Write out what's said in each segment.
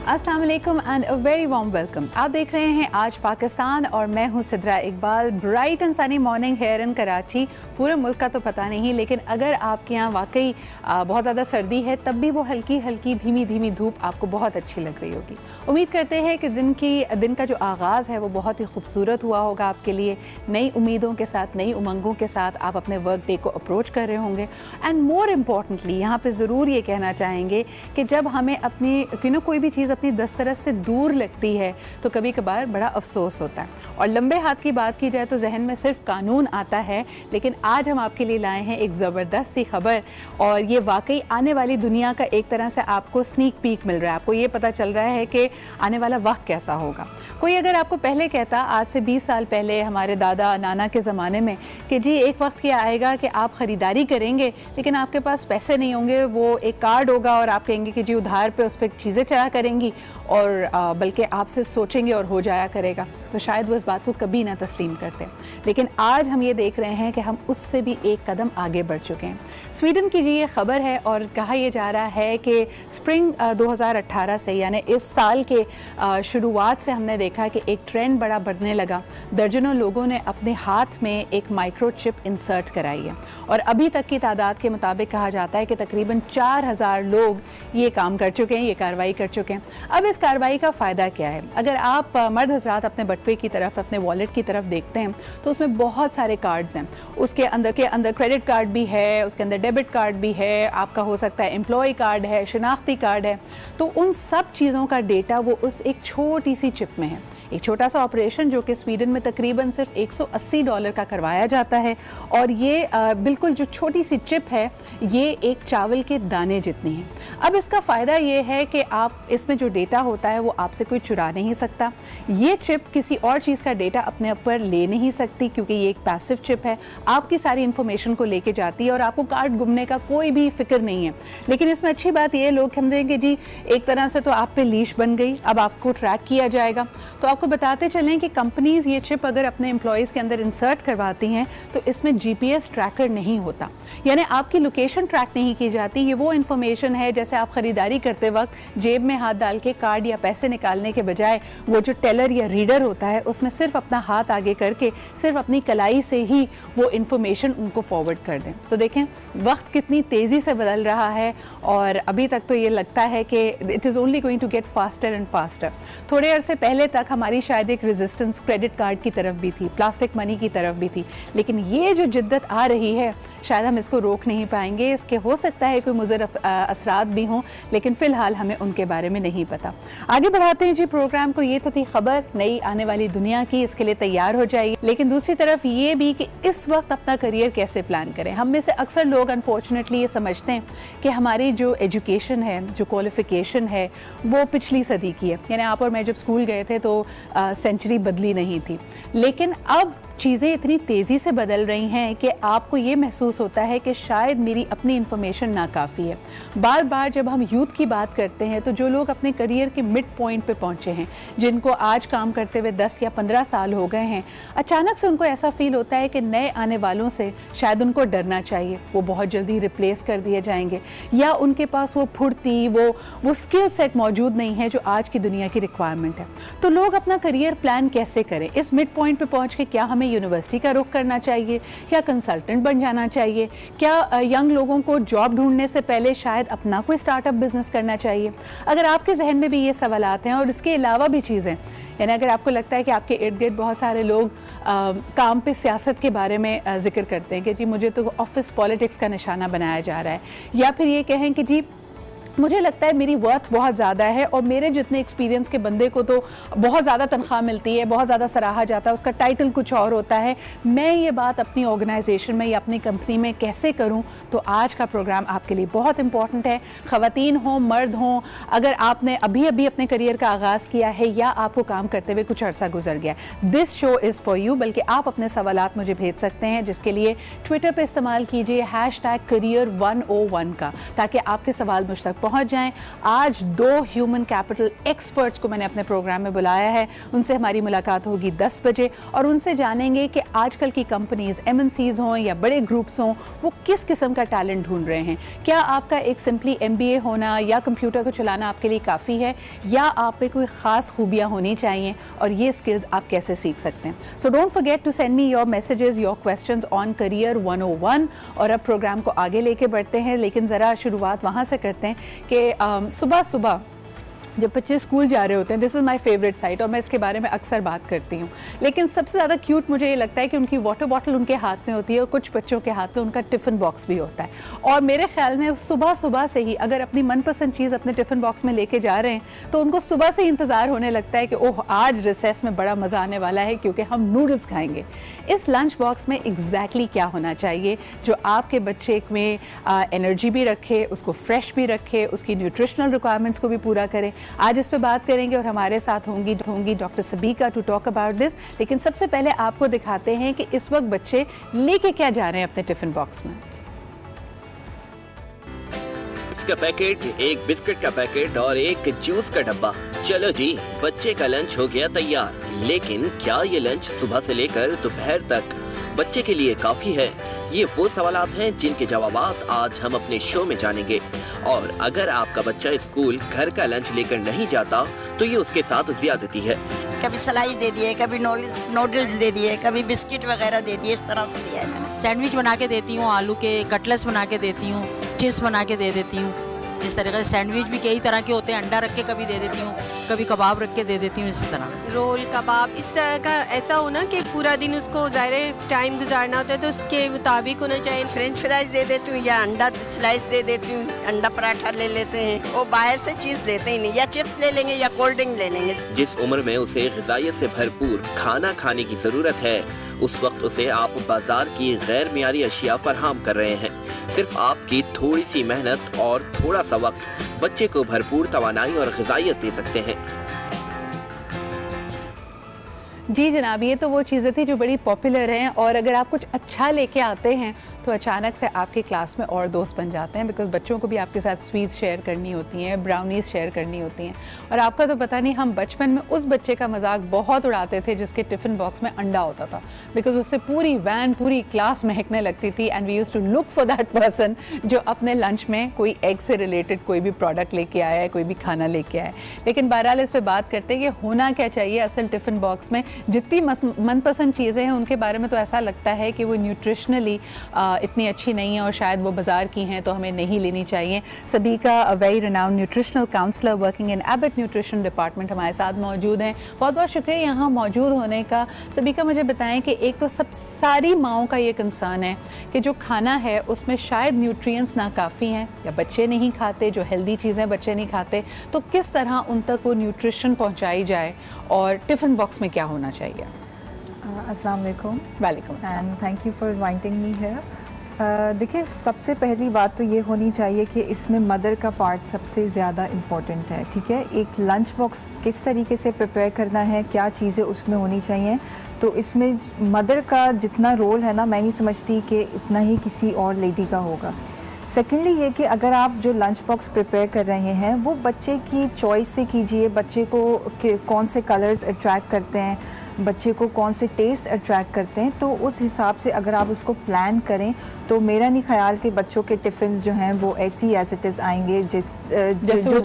अस्सलाम वालेकुम and a very warm welcome. आप देख रहे हैं आज पाकिस्तान और मैं हूं Sidra Iqbal. Bright and sunny morning here in Karachi. पूरे मुल्क का तो पता नहीं, लेकिन अगर आपके यहाँ वाकई बहुत ज़्यादा सर्दी है तब भी वो हल्की हल्की धीमी धीमी धूप आपको बहुत अच्छी लग रही होगी। उम्मीद करते हैं कि दिन का जो आगाज़ है वो बहुत ही खूबसूरत हुआ होगा आपके लिए। नई उम्मीदों के साथ, नई उमंगों के साथ आप अपने वर्क डे को अप्रोच कर रहे होंगे। एंड मोर इम्पॉर्टेंटली यहाँ पर ज़रूर ये कहना चाहेंगे कि जब हमें अपनी कोई भी चीज़ अपनी दस्तरस से दूर लगती है तो कभी कभार बड़ा अफसोस होता है। और लंबे हाथ की बात की जाए तो जहन में सिर्फ कानून आता है, लेकिन आज हम आपके लिए लाए हैं एक ज़बरदस्त सी खबर। और ये वाकई आने वाली दुनिया का एक तरह से आपको स्नीक पीक मिल रहा है। आपको ये पता चल रहा है कि आने वाला वक्त कैसा होगा। कोई अगर आपको पहले कहता, आज से 20 साल पहले हमारे दादा नाना के ज़माने में, कि जी एक वक्त ये आएगा कि आप ख़रीदारी करेंगे लेकिन आपके पास पैसे नहीं होंगे, वो एक कार्ड होगा और आप कहेंगे कि जी उधार पे उस पर चीज़ें चला करेंगी और बल्कि आपसे सोचेंगे और हो जाया करेगा, तो शायद वो इस बात को कभी ना तस्लीम करते। लेकिन आज हम ये देख रहे हैं कि हम उससे भी एक कदम आगे बढ़ चुके हैं। स्वीडन की जी ये खबर है और कहा यह जा रहा है कि स्प्रिंग 2018 से, यानी इस साल के शुरुआत से हमने देखा कि एक ट्रेंड बड़ा बढ़ने लगा। दर्जनों लोगों ने अपने हाथ में एक माइक्रोचिप इंसर्ट कराई है और अभी तक की तादाद के मुताबिक कहा जाता है कि तकरीबन 4000 लोग ये काम कर चुके हैं, ये कार्रवाई कर चुके हैं। अब इस कार्रवाई का फ़ायदा क्या है? अगर आप मर्द हज़रात अपने बटुए की तरफ, अपने वॉलेट की तरफ देखते हैं तो उसमें बहुत सारे कार्ड्स हैं। उसके अंदर क्रेडिट कार्ड भी है, उसके अंदर डेबिट कार्ड भी है, आपका हो सकता है एम्प्लॉय कार्ड है, शनाख्ती कार्ड है। तो उन सब चीज़ों का डेटा वो उस एक छोटी सी चिप में है। एक छोटा सा ऑपरेशन जो कि स्वीडन में तकरीबन सिर्फ $180 का करवाया जाता है। और ये बिल्कुल जो छोटी सी चिप है ये एक चावल के दाने जितनी है। अब इसका फ़ायदा ये है कि आप इसमें जो डेटा होता है वो आपसे कोई चुरा नहीं सकता। ये चिप किसी और चीज़ का डेटा अपने ऊपर ले नहीं सकती क्योंकि ये एक पैसिव चिप है। आपकी सारी इन्फॉर्मेशन को लेके जाती है और आपको कार्ड गुमने का कोई भी फिक्र नहीं है। लेकिन इसमें अच्छी बात ये, लोग समझेंगे जी एक तरह से तो आप पे लीश बन गई, अब आपको ट्रैक किया जाएगा। तो आपको बताते चलें कि कंपनीज़ ये चिप अगर अपने एम्प्लॉयज़ के अंदर इंसर्ट करवाती हैं तो इसमें GPS ट्रैकर नहीं होता, यानी आपकी लोकेशन ट्रैक नहीं की जाती। ये वो इन्फॉर्मेशन है जैसे आप ख़रीदारी करते वक्त जेब में हाथ डाल के कार्ड या पैसे निकालने के बजाय वो जो टेलर या रीडर होता है उसमें सिर्फ अपना हाथ आगे करके सिर्फ अपनी कलाई से ही वो इन्फॉर्मेशन उनको फॉरवर्ड कर दें। तो देखें वक्त कितनी तेज़ी से बदल रहा है और अभी तक तो ये लगता है कि it is only going to get faster and faster. थोड़े अरसे पहले तक हमारी शायद एक रेजिस्टेंस क्रेडिट कार्ड की तरफ भी थी, प्लास्टिक मनी की तरफ भी थी, लेकिन ये जो जिद्दत आ रही है शायद हम इसको रोक नहीं पाएंगे। इसके हो सकता है कोई मुज़र असरात भी हों, लेकिन फ़िलहाल हमें उनके बारे में नहीं पता। आगे बढ़ाते हैं जी प्रोग्राम को। ये तो थी खबर नई आने वाली दुनिया की, इसके लिए तैयार हो जाइए। लेकिन दूसरी तरफ ये भी कि इस वक्त अपना करियर कैसे प्लान करें। हम में से अक्सर लोग अनफॉर्चुनेटली ये समझते हैं कि हमारी जो एजुकेशन है, जो क्वालिफ़िकेशन है वो पिछली सदी की है। यानी आप और मैं जब स्कूल गए थे तो सेंचुरी बदली नहीं थी। लेकिन अब चीज़ें इतनी तेज़ी से बदल रही हैं कि आपको ये महसूस होता है कि शायद मेरी अपनी इन्फॉर्मेशन नाकाफ़ी है। बार बार जब हम यूथ की बात करते हैं तो जो लोग अपने करियर के मिड पॉइंट पे पहुंचे हैं, जिनको आज काम करते हुए 10 या 15 साल हो गए हैं, अचानक से उनको ऐसा फ़ील होता है कि नए आने वालों से शायद उनको डरना चाहिए। वो बहुत जल्दी रिप्लेस कर दिए जाएंगे या उनके पास वो फुर्ती, वो स्किल सेट मौजूद नहीं है जो आज की दुनिया की रिक्वायरमेंट है। तो लोग अपना करियर प्लान कैसे करें? इस मिड पॉइंट पर पहुँच के क्या हमें यूनिवर्सिटी का रुख करना चाहिए, क्या कंसल्टेंट बन जाना चाहिए, क्या यंग लोगों को जॉब ढूंढने से पहले शायद अपना कोई स्टार्टअप बिजनेस करना चाहिए? अगर आपके जहन में भी ये सवालात हैं और इसके अलावा भी चीज़ें, यानी अगर आपको लगता है कि आपके इर्द गिर्द बहुत सारे लोग काम पे सियासत के बारे में जिक्र करते हैं कि जी मुझे तो ऑफिस पॉलिटिक्स का निशाना बनाया जा रहा है, या फिर ये कहें कि जी मुझे लगता है मेरी वर्थ बहुत ज़्यादा है और मेरे जितने एक्सपीरियंस के बंदे को तो बहुत ज़्यादा तनख्वाह मिलती है, बहुत ज़्यादा सराहा जाता है, उसका टाइटल कुछ और होता है, मैं ये बात अपनी ऑर्गेनाइजेशन में या अपनी कंपनी में कैसे करूं? तो आज का प्रोग्राम आपके लिए बहुत इंपॉर्टेंट है। ख़वातीन हों, मर्द हों, अगर आपने अभी अभी अपने करियर का आगाज़ किया है या आपको काम करते हुए कुछ अरसा गुजर गया, this show is for you. बल्कि आप अपने सवालात मुझे भेज सकते हैं, जिसके लिए ट्विटर पर इस्तेमाल कीजिए #career101 का, ताकि आपके सवाल मुझ तक पहुँच जाएँ। आज 2 ह्यूमन कैपिटल एक्सपर्ट्स को मैंने अपने प्रोग्राम में बुलाया है। उनसे हमारी मुलाकात होगी 10 बजे और उनसे जानेंगे कि आजकल की कंपनीज़, MNCs हों या बड़े ग्रुप्स हों, वो किस किस्म का टैलेंट ढूंढ रहे हैं। क्या आपका एक सिंपली MBA होना या कंप्यूटर को चलाना आपके लिए काफ़ी है, या आप पे कोई ख़ास खूबियाँ होनी चाहिए, और ये स्किल्स आप कैसे सीख सकते हैं। So don't forget to send me your messages, your questions on career 101। और अब प्रोग्राम को आगे लेके बढ़ते हैं, लेकिन ज़रा शुरुआत वहाँ से करते हैं कि सुबह सुबह जब बच्चे स्कूल जा रहे होते हैं, this is my favourite site और मैं इसके बारे में अक्सर बात करती हूँ, लेकिन सबसे ज़्यादा क्यूट मुझे ये लगता है कि उनकी वाटर बॉटल उनके हाथ में होती है और कुछ बच्चों के हाथ में उनका टिफ़िन बॉक्स भी होता है। और मेरे ख्याल में सुबह सुबह से ही अगर अपनी मनपसंद चीज़ अपने टिफ़िन बॉक्स में लेके जा रहे हैं तो उनको सुबह से ही इंतज़ार होने लगता है कि ओह आज रिसेस में बड़ा मज़ा आने वाला है क्योंकि हम नूडल्स खाएँगे। इस लंच बॉक्स में एग्जैक्टली क्या होना चाहिए जो आपके बच्चे में एनर्जी भी रखे, उसको फ्रेश भी रखे, उसकी न्यूट्रिशनल रिक्वायरमेंट्स को भी पूरा करें। आज इस पे बात करेंगे और हमारे साथ होंगी doctor Sabika to talk about this. लेकिन सबसे पहले आपको दिखाते हैं कि इस वक्त बच्चे लेके क्या जा रहे हैं अपने टिफिन बॉक्स में। इसका पैकेट, एक बिस्किट का पैकेट और एक जूस का डब्बा। चलो जी, बच्चे का लंच हो गया तैयार। लेकिन क्या ये लंच सुबह से लेकर दोपहर तक बच्चे के लिए काफी है? ये वो सवालात हैं जिनके जवाबात आज हम अपने शो में जानेंगे। और अगर आपका बच्चा स्कूल घर का लंच लेकर नहीं जाता तो ये उसके साथ ज्यादती है। कभी स्लाइस दे दिए, कभी नूडल्स दे दिए, कभी बिस्किट वगैरह दे दिए, इस तरह से दिया है मैंने। सैंडविच बना के देती हूँ, आलू के कटलेट्स बना के देती हूँ, चिप्स बना के दे देती हूँ। जिस तरीके से सैंडविच भी कई तरह के होते हैं, अंडा रख के कभी दे देती हूँ, कभी कबाब रख के दे देती हूँ। इस तरह रोल, कबाब, इस तरह का ऐसा हो ना कि पूरा दिन उसको ज़ाहिर टाइम गुजारना होता है तो उसके मुताबिक होना चाहिए। फ्रेंच फ्राइज दे देती हूँ या अंडा स्लाइस दे देती हूँ, अंडा पराठा ले लेते हैं। वो बाहर से चीज़ लेते ही नहीं, या चिप्स ले लेंगे या कोल्ड ड्रिंक ले लेंगे। जिस उम्र में उसे ग़िज़ाइयत से भरपूर खाना खाने की जरूरत है, उस वक्त उसे आप बाजार की गैर मियारी अशिया फराहम कर रहे हैं। सिर्फ आपकी थोड़ी सी मेहनत और थोड़ा सा वक्त बच्चे को भरपूर तवानाई और ग़िज़ाइयत दे सकते हैं। जी जनाब, ये तो वो चीज़ें थी जो बड़ी पॉपुलर हैं, और अगर आप कुछ अच्छा लेके आते हैं तो अचानक से आपकी क्लास में और दोस्त बन जाते हैं, बिकॉज बच्चों को भी आपके साथ स्वीट्स शेयर करनी होती हैं, ब्राउनीज़ शेयर करनी होती हैं। और आपका तो पता नहीं, हम बचपन में उस बच्चे का मजाक बहुत उड़ाते थे जिसके टिफ़िन बॉक्स में अंडा होता था, बिकॉज उससे पूरी वैन, पूरी क्लास महकने लगती थी। And we used to look for that person जो अपने लंच में कोई एग से रिलेटेड कोई भी प्रोडक्ट लेके आया है, कोई भी खाना लेके आया है। लेकिन बहरहाल इस पर बात करते हैं कि होना क्या चाहिए असल टिफ़िन बॉक्स में। जितनी मनपसंद चीज़ें हैं उनके बारे में तो ऐसा लगता है कि वो न्यूट्रिशनली इतनी अच्छी नहीं है और शायद वो बाज़ार की हैं तो हमें नहीं लेनी चाहिए। Sabika, a very renowned nutritional counselor working in Abbott nutrition department, हमारे साथ मौजूद हैं। बहुत बहुत शुक्रिया यहाँ मौजूद होने का। सबीका, मुझे बताएं कि एक तो सब सारी माओं का ये कंसर्न है कि जो खाना है उसमें शायद न्यूट्रिएंट्स नाकाफ़ी हैं या बच्चे नहीं खाते, जो हेल्दी चीज़ें बच्चे नहीं खाते, तो किस तरह उन तक वो न्यूट्रिशन पहुँचाई जाए और टिफ़िन बॉक्स में क्या होना चाहिए? अस्सलाम वालेकुम। वालेकुम and thank you for inviting me here. देखिए, सबसे पहली बात तो ये होनी चाहिए कि इसमें मदर का पार्ट सबसे ज़्यादा इम्पॉर्टेंट है। ठीक है, एक लंच बॉक्स किस तरीके से प्रिपेयर करना है, क्या चीज़ें उसमें होनी चाहिए, तो इसमें मदर का जितना रोल है ना, मैं नहीं समझती कि इतना ही किसी और लेडी का होगा। सेकेंडली ये कि अगर आप जो लंच बॉक्स प्रिपेयर कर रहे हैं वो बच्चे की चॉइस से कीजिए। बच्चे को कौन से कलर्स अट्रैक्ट करते हैं, बच्चे को कौन से टेस्ट अट्रैक्ट करते हैं, तो उस हिसाब से अगर आप उसको प्लान करें तो मेरा नहीं ख्याल कि बच्चों के टिफ़िन जो हैं वो ऐसी एज इट इज़ आएंगे जैसे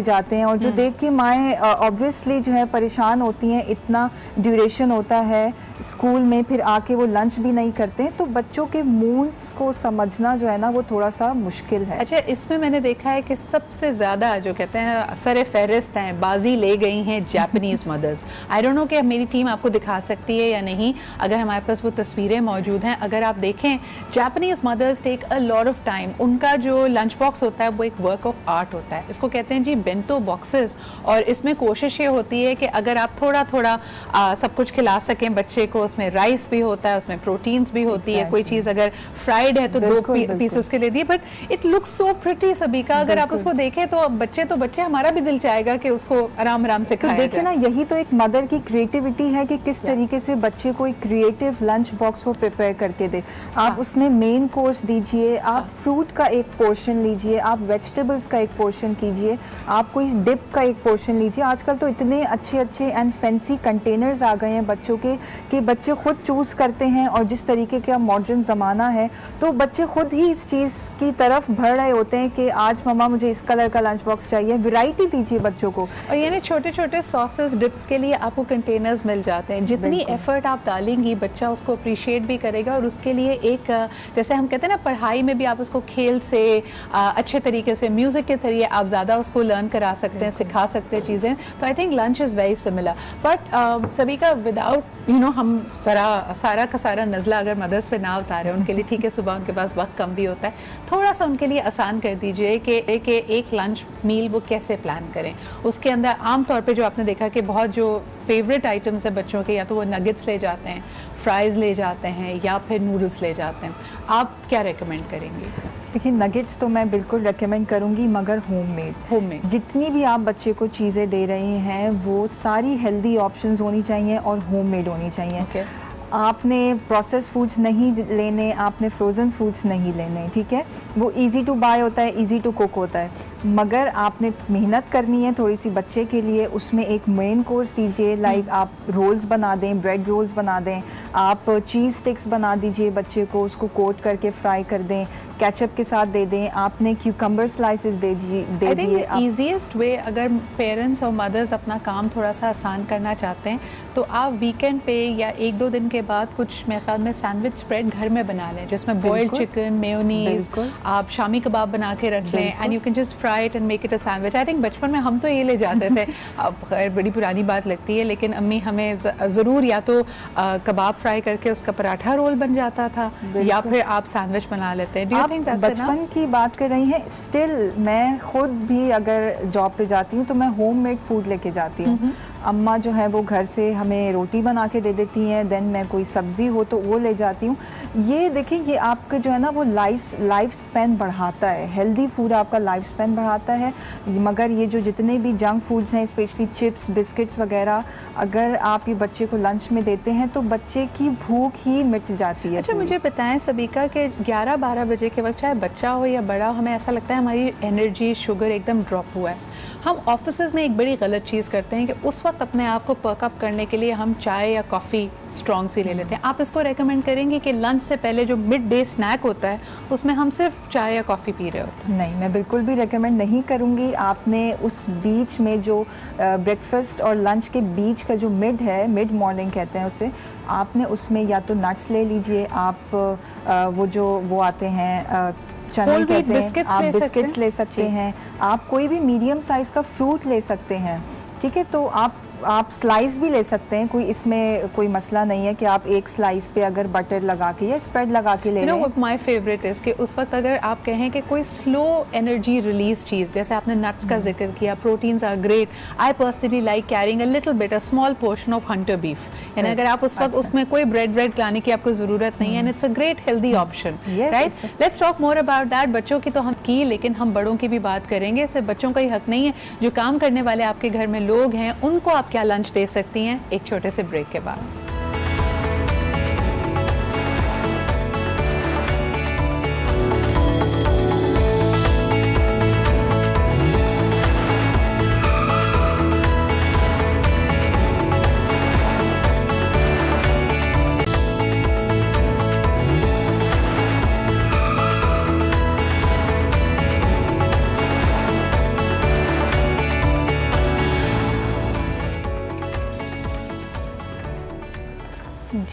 जाते हैं। और जो देख के माएँ ऑब्वियसली जो है परेशान होती हैं, इतना ड्यूरेशन होता है स्कूल में, फिर आके वो लंच भी नहीं करते, तो बच्चों के मूड्स को समझना जो है ना वो थोड़ा सा मुश्किल है। अच्छा, इसमें मैंने देखा है कि सबसे ज़्यादा जो कहते हैं सर फहरिस्त हैं, बाजी ले गई हैं Japanese mothers. I don't know कि मेरी टीम आपको दिखा सकती है या नहीं, अगर हमारे पास वो तस्वीरें मौजूद हैं। अगर आप देखें, Japanese mothers take a lot of time. उनका जो लंच बॉक्स होता है वो एक वर्क ऑफ आर्ट होता है। इसको कहते हैं जी बेंतो बॉक्सेस, और इसमें कोशिश ये होती है कि अगर आप थोड़ा थोड़ा सब कुछ खिला सकें बच्चे को उसमें राइस भी होता है, उसमें प्रोटीन्स भी होती है, कोई चीज़ अगर फ्राइड है तो दो पीस उसके ले दिए, but it looks so pretty सभी का। अगर आप उसको देखें तो बच्चे हमारा भी दिल चाहेगा कि उसको आराम आराम से खाया जाए। देखिए ना, यही तो एक मदर की क्रिएटिविटी है कि किस तरीके से बच्चे को एक क्रिएटिव लंच बॉक्स वो प्रिपेयर करके दे। आप उसमें मेन कोर्स दीजिए, आप फ्रूट का एक पोर्शन लीजिए, आप वेजिटेबल्स का एक पोर्शन कीजिए, आप कोई डिप का एक पोर्शन लीजिए। आजकल तो इतने अच्छे अच्छे एंड फैंसी कंटेनर्स आ गए हैं बच्चों के कि बच्चे खुद चूज़ करते हैं, और जिस तरीके का मॉडर्न ज़माना है तो बच्चे खुद ही इस चीज़ की तरफ बढ़ रहे होते हैं कि आज मम्मा मुझे इस कलर का लंच बॉक्स चाहिए। वैरायटी दीजिए बच्चों को। और यानी छोटे छोटे सॉसेस डिप्स के लिए आपको कंटेनर्स मिल जाते हैं। जितनी एफर्ट आप डालेंगी बच्चा उसको अप्रिशिएट भी करेगा, और उसके लिए एक जैसे हम कहते हैं ना, पढ़ाई में भी आप उसको खेल से अच्छे तरीके से म्यूज़िक के जरिए आप ज़्यादा उसको लर्न करा सकते हैं, सिखा सकते हैं चीज़ें। तो I think lunch is very similar, but सभी का विदाउट हम सारा का सारा नज़ला अगर मदर्स पे ना उतारें उनके लिए, ठीक है सुबह उनके पास वक्त कम भी होता है, थोड़ा सा उनके लिए आसान कर दीजिए कि एक लंच मील वो कैसे प्लान करें। उसके अंदर आम तौर पे जो आपने देखा कि बहुत जो फेवरेट आइटम्स है बच्चों के, या तो वो नगेट्स ले जाते हैं, फ्राइज़ ले जाते हैं, या फिर नूडल्स ले जाते हैं। आप क्या रेकमेंड करेंगे? देखिए, नगेट्स तो मैं बिल्कुल रेकमेंड करूंगी, मगर होममेड। जितनी भी आप बच्चे को चीज़ें दे रहे हैं वो सारी हेल्दी ऑप्शंस होनी चाहिए और होममेड होनी चाहिए। आपने प्रोसेस फूड्स नहीं लेने, आपने फ्रोज़न फूड्स नहीं लेने, ठीक है। वो इजी टू बाय होता है, इजी टू कुक होता है, मगर आपने मेहनत करनी है थोड़ी सी बच्चे के लिए। उसमें एक मेन कोर्स दीजिए, लाइक आप रोल्स बना दें, ब्रेड रोल्स बना दें, आप चीज़ स्टिक्स बना दीजिए बच्चे को, उसको कोट करके फ्राई कर दें, केचप के साथ दे दें। आपने क्यूकम्बर स्लाइसेस दे दिए। ईजीएस्ट वे, अगर पेरेंट्स और मदर्स अपना काम थोड़ा सा आसान करना चाहते हैं तो आप वीकेंड पे या 1-2 दिन के बाद कुछ मेरे ख्याल में सैंडविच स्प्रेड घर में बना लें, जिसमें बॉइल्ड चिकन, मेयोनीज, आप शामी कबाब बना के रख लें, and you can just fry it and make it a sandwich. I think बचपन में हम तो ये ले जाते थे, अब खैर बड़ी पुरानी बात लगती है, लेकिन अम्मी हमें ज़रूर या तो कबाब फ्राई करके उसका पराठा रोल बन जाता था, या फिर आप सैंडविच बना लेते हैं। बचपन की बात कर रही हैं, स्टिल मैं खुद भी अगर जॉब पे जाती हूँ तो मैं होममेड फूड लेके जाती हूँ। अम्मा जो है वो घर से हमें रोटी बना के दे देती हैं, देन मैं कोई सब्ज़ी हो तो वो ले जाती हूँ। ये देखिए, ये आपका जो है ना वो लाइफ स्पैन बढ़ाता है। हेल्दी फूड आपका लाइफ स्पैन बढ़ाता है, मगर ये जो जितने भी जंक फूड्स हैं, स्पेशली चिप्स, बिस्किट्स वगैरह, अगर आप ये बच्चे को लंच में देते हैं तो बच्चे की भूख ही मिट जाती है। अच्छा, मुझे बताएं सबिका कि 11-12 बजे के वक्त, चाहे बच्चा हो या बड़ा, हमें ऐसा लगता है हमारी एनर्जी, शुगर एकदम ड्रॉप हुआ है। हम ऑफिसेज़ में एक बड़ी गलत चीज़ करते हैं कि उस वक्त अपने आप को पर्कअप करने के लिए हम चाय या कॉफ़ी स्ट्रॉन्ग सी ले लेते हैं। आप इसको रेकमेंड करेंगे कि लंच से पहले जो मिड डे स्नैक होता है उसमें हम सिर्फ चाय या कॉफ़ी पी रहे होते हैं? नहीं, मैं बिल्कुल भी रेकमेंड नहीं करूँगी। आपने उस बीच में जो ब्रेकफास्ट और लंच के बीच का जो मिड मॉर्निंग कहते हैं उसे, आपने उसमें या तो नट्स ले लीजिए, आप वो आते हैं चने कहते हैं, आप बिस्किट्स ले सकते हैं, आप कोई भी मीडियम साइज़ का फ्रूट ले सकते हैं, ठीक है। तो आप स्लाइस भी ले सकते हैं, कोई इसमें कोई मसला नहीं है कि आप एक स्लाइस पे अगर बटर लगा के या स्प्रेड लगा के ले लें। माय फेवरेट इज़ कि उस वक्त अगर आप कहें कि कोई स्लो एनर्जी रिलीज चीज़, जैसे आपने नट्स का जिक्र किया, proteins are great. I personally like carrying a little bit, a small portion of hunter beef, यानी अगर आप उस वक्त उसमें कोई ब्रेड लाने की आपको ज़रूरत नहीं है, and it's a great healthy option, right. Let's talk more about that. बच्चों की तो हम की, लेकिन हम बड़ों की भी बात करेंगे। सिर्फ बच्चों का ही हक नहीं है, जो काम करने वाले आपके घर में लोग हैं उनको आप क्या लंच दे सकती हैं, एक छोटे से ब्रेक के बाद।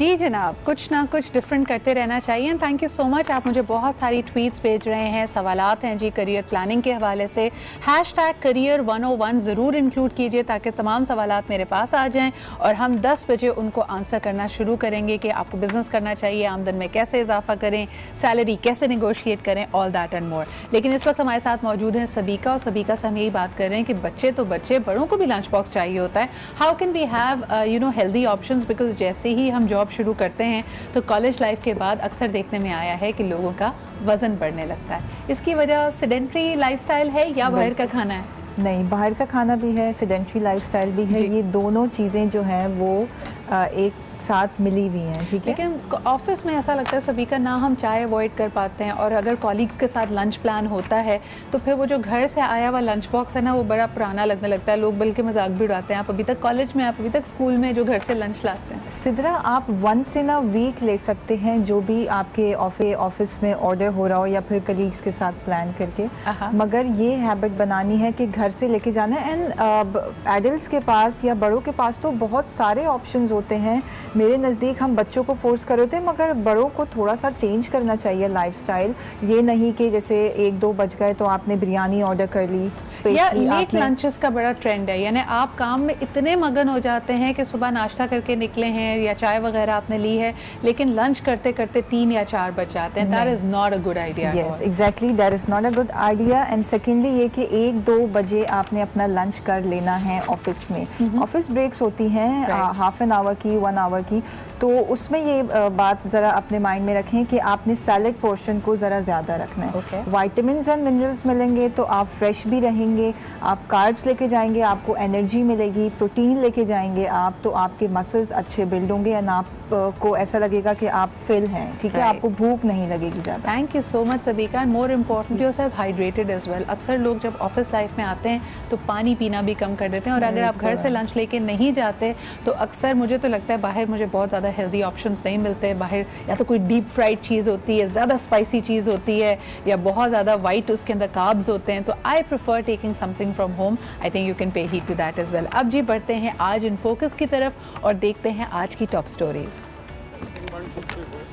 जी जनाब, कुछ ना कुछ डिफरेंट करते रहना चाहिए। And thank you so much, आप मुझे बहुत सारी ट्वीट्स भेज रहे हैं, सवालात हैं जी करियर प्लानिंग के हवाले से। #career101 ज़रूर इंक्लूड कीजिए ताकि तमाम सवालात मेरे पास आ जाएं और हम 10 बजे उनको आंसर करना शुरू करेंगे कि आपको बिज़नेस करना चाहिए, आमदन में कैसे इजाफा करें, सैलरी कैसे निगोशिएट करें, ऑल दैट एंड मोर। लेकिन इस वक्त हमारे साथ मौजूद हैं सबीका, और सबीका से हम यही बात कर रहे हैं कि बच्चे तो बच्चे, बड़ों को भी लंच बॉक्स चाहिए होता है। How can we have healthy options, because जैसे ही हम जॉब शुरू करते हैं तो कॉलेज लाइफ के बाद अक्सर देखने में आया है कि लोगों का वज़न बढ़ने लगता है। इसकी वजह सेडेंट्री लाइफस्टाइल है या बाहर का खाना है? नहीं, बाहर का खाना भी है, सेडेंट्री लाइफस्टाइल भी है। ये दोनों चीज़ें जो हैं वो एक साथ मिली हुई हैं, ठीक है। लेकिन ऑफिस में ऐसा लगता है सभी का, ना हम चाय अवॉइड कर पाते हैं, और अगर कॉलीग्स के साथ लंच प्लान होता है तो फिर वो जो घर से आया हुआ लंच बॉक्स है ना, वो बड़ा पुराना लगने लगता है। लोग बल्कि मजाक भी उड़ाते हैं, आप अभी तक कॉलेज में, आप अभी तक स्कूल में जो घर से लंच लाते हैं। सिद्रा, आप वंस इन अ वीक ले सकते हैं जो भी आपके ऑफिस में ऑर्डर हो रहा हो या फिर कलीग्स के साथ प्लान करके, मगर ये हैबिट बनानी है कि घर से लेके जाना है। एंड एडल्ट्स के पास या बड़ों के पास तो बहुत सारे ऑप्शंस होते हैं। मेरे नज़दीक हम बच्चों को फोर्स कर रहे थे, मगर बड़ों को थोड़ा सा चेंज करना चाहिए लाइफस्टाइल। ये नहीं कि जैसे 1-2 बज गए तो आपने बिरयानी ऑर्डर कर ली, या लेट लंचेस का बड़ा ट्रेंड है, यानी आप काम में इतने मगन हो जाते हैं कि सुबह नाश्ता करके निकले हैं या चाय वगैरह आपने ली है, लेकिन लंच करते करते 3 या 4 बज जाते हैं। That is not a good idea. Yes, exactly, that is not a good idea. And secondly ये कि 1-2 बजे आपने अपना लंच कर लेना है ऑफिस में। ऑफिस ब्रेक्स होती हैं हाफ एन आवर की, 1 आवर की, तो उसमें ये बात ज़रा अपने माइंड में रखें कि आपने सैलेड पोर्शन को ज़रा ज़्यादा रखना है। विटामिन्स एंड मिनरल्स मिलेंगे तो आप फ्रेश भी रहेंगे, आप कार्ब्स लेके जाएंगे, आपको एनर्जी मिलेगी, प्रोटीन लेके जाएंगे आप, तो आपके मसल्स अच्छे बिल्ड होंगे एंड आपको ऐसा लगेगा कि आप फिल हैं, ठीक है, आपको भूख नहीं लगेगी ज़्यादा। Thank you so much Sabika. And more important yourself hydrated as well. अक्सर लोग जब ऑफिस लाइफ में आते हैं तो पानी पीना भी कम कर देते हैं, और अगर आप घर से लंच लेके नहीं जाते तो अक्सर मुझे तो लगता है बाहर मुझे बहुत ज़्यादा हेल्दी ऑप्शंस नहीं मिलते हैं। बाहर या तो कोई डीप फ्राइड चीज़ होती है, ज़्यादा स्पाइसी चीज़ होती है, या बहुत ज़्यादा वाइट उसके अंदर कार्ब्स होते हैं। तो I prefer taking something from home. I think you can pay heed to that as well. अब जी बढ़ते हैं आज इन फोकस की तरफ और देखते हैं आज की टॉप स्टोरीज।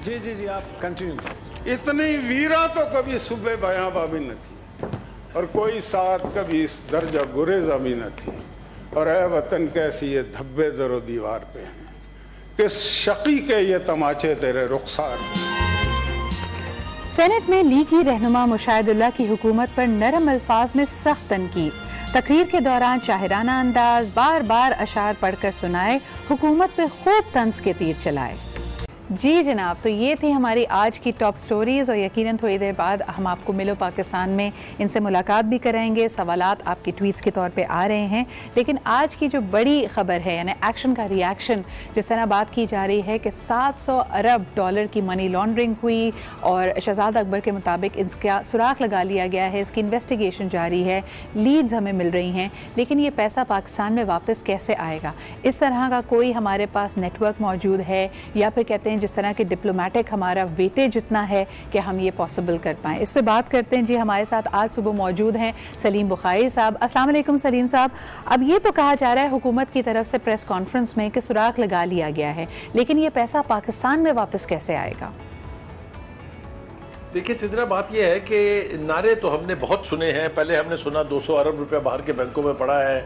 जी जी जी, आप कंटिन्यू। इतनी वीरा तो कभी सुबह बयां बाबी न थी, और कोई साथ कभी इस दर्जा गुरेजा भी न थी। और ऐ वतन कैसी ये धब्बे दरो दीवार पे हैं, कि शकी के ये तमाचे तेरे रुखसार। सेनेट में लीगी रहनुमा मुशाहिदुल्लाह की हुकूमत पर नरम अल्फाज में सख्त तनकीद। तकरीर के दौरान शाहिराना अंदाज, बार बार अशार पढ़कर सुनाए, हुकूमत पे खूब तंज के तीर चलाए। जी जनाब, तो ये थी हमारी आज की टॉप स्टोरीज़, और यकीनन थोड़ी देर बाद हम आपको मिलो पाकिस्तान में इनसे मुलाकात भी कराएंगे। सवालात आपकी ट्वीट्स के तौर पे आ रहे हैं, लेकिन आज की जो बड़ी ख़बर है, यानी एक्शन का रिएक्शन, जिस तरह बात की जा रही है कि 700 अरब डॉलर की मनी लॉन्ड्रिंग हुई और शहजाद अकबर के मुताबिक इसका सुराख लगा लिया गया है, इसकी इन्वेस्टिगेशन जारी है, लीड्स हमें मिल रही हैं, लेकिन ये पैसा पाकिस्तान में वापस कैसे आएगा? इस तरह का कोई हमारे पास नेटवर्क मौजूद है, या फिर कहते हैं जिस तरह के डिप्लोमेटिक हमारा वेटेज जितना है कि हम ये पॉसिबल कर पाएँ? इस पे बात करते हैं जी। हमारे साथ आज सुबह मौजूद हैं सलीम बुखारी साहब। अस्सलाम वालेकुम सलीम साहब। अब ये तो कहा जा रहा है हुकूमत की तरफ से प्रेस कॉन्फ्रेंस में कि सुराख लगा लिया गया है, लेकिन ये पैसा पाकिस्तान में वापस कैसे आएगा? देखिए सिद्रा, बात यह है कि नारे तो हमने बहुत सुने हैं। पहले हमने सुना 200 अरब रुपया बाहर के बैंकों में पड़ा है,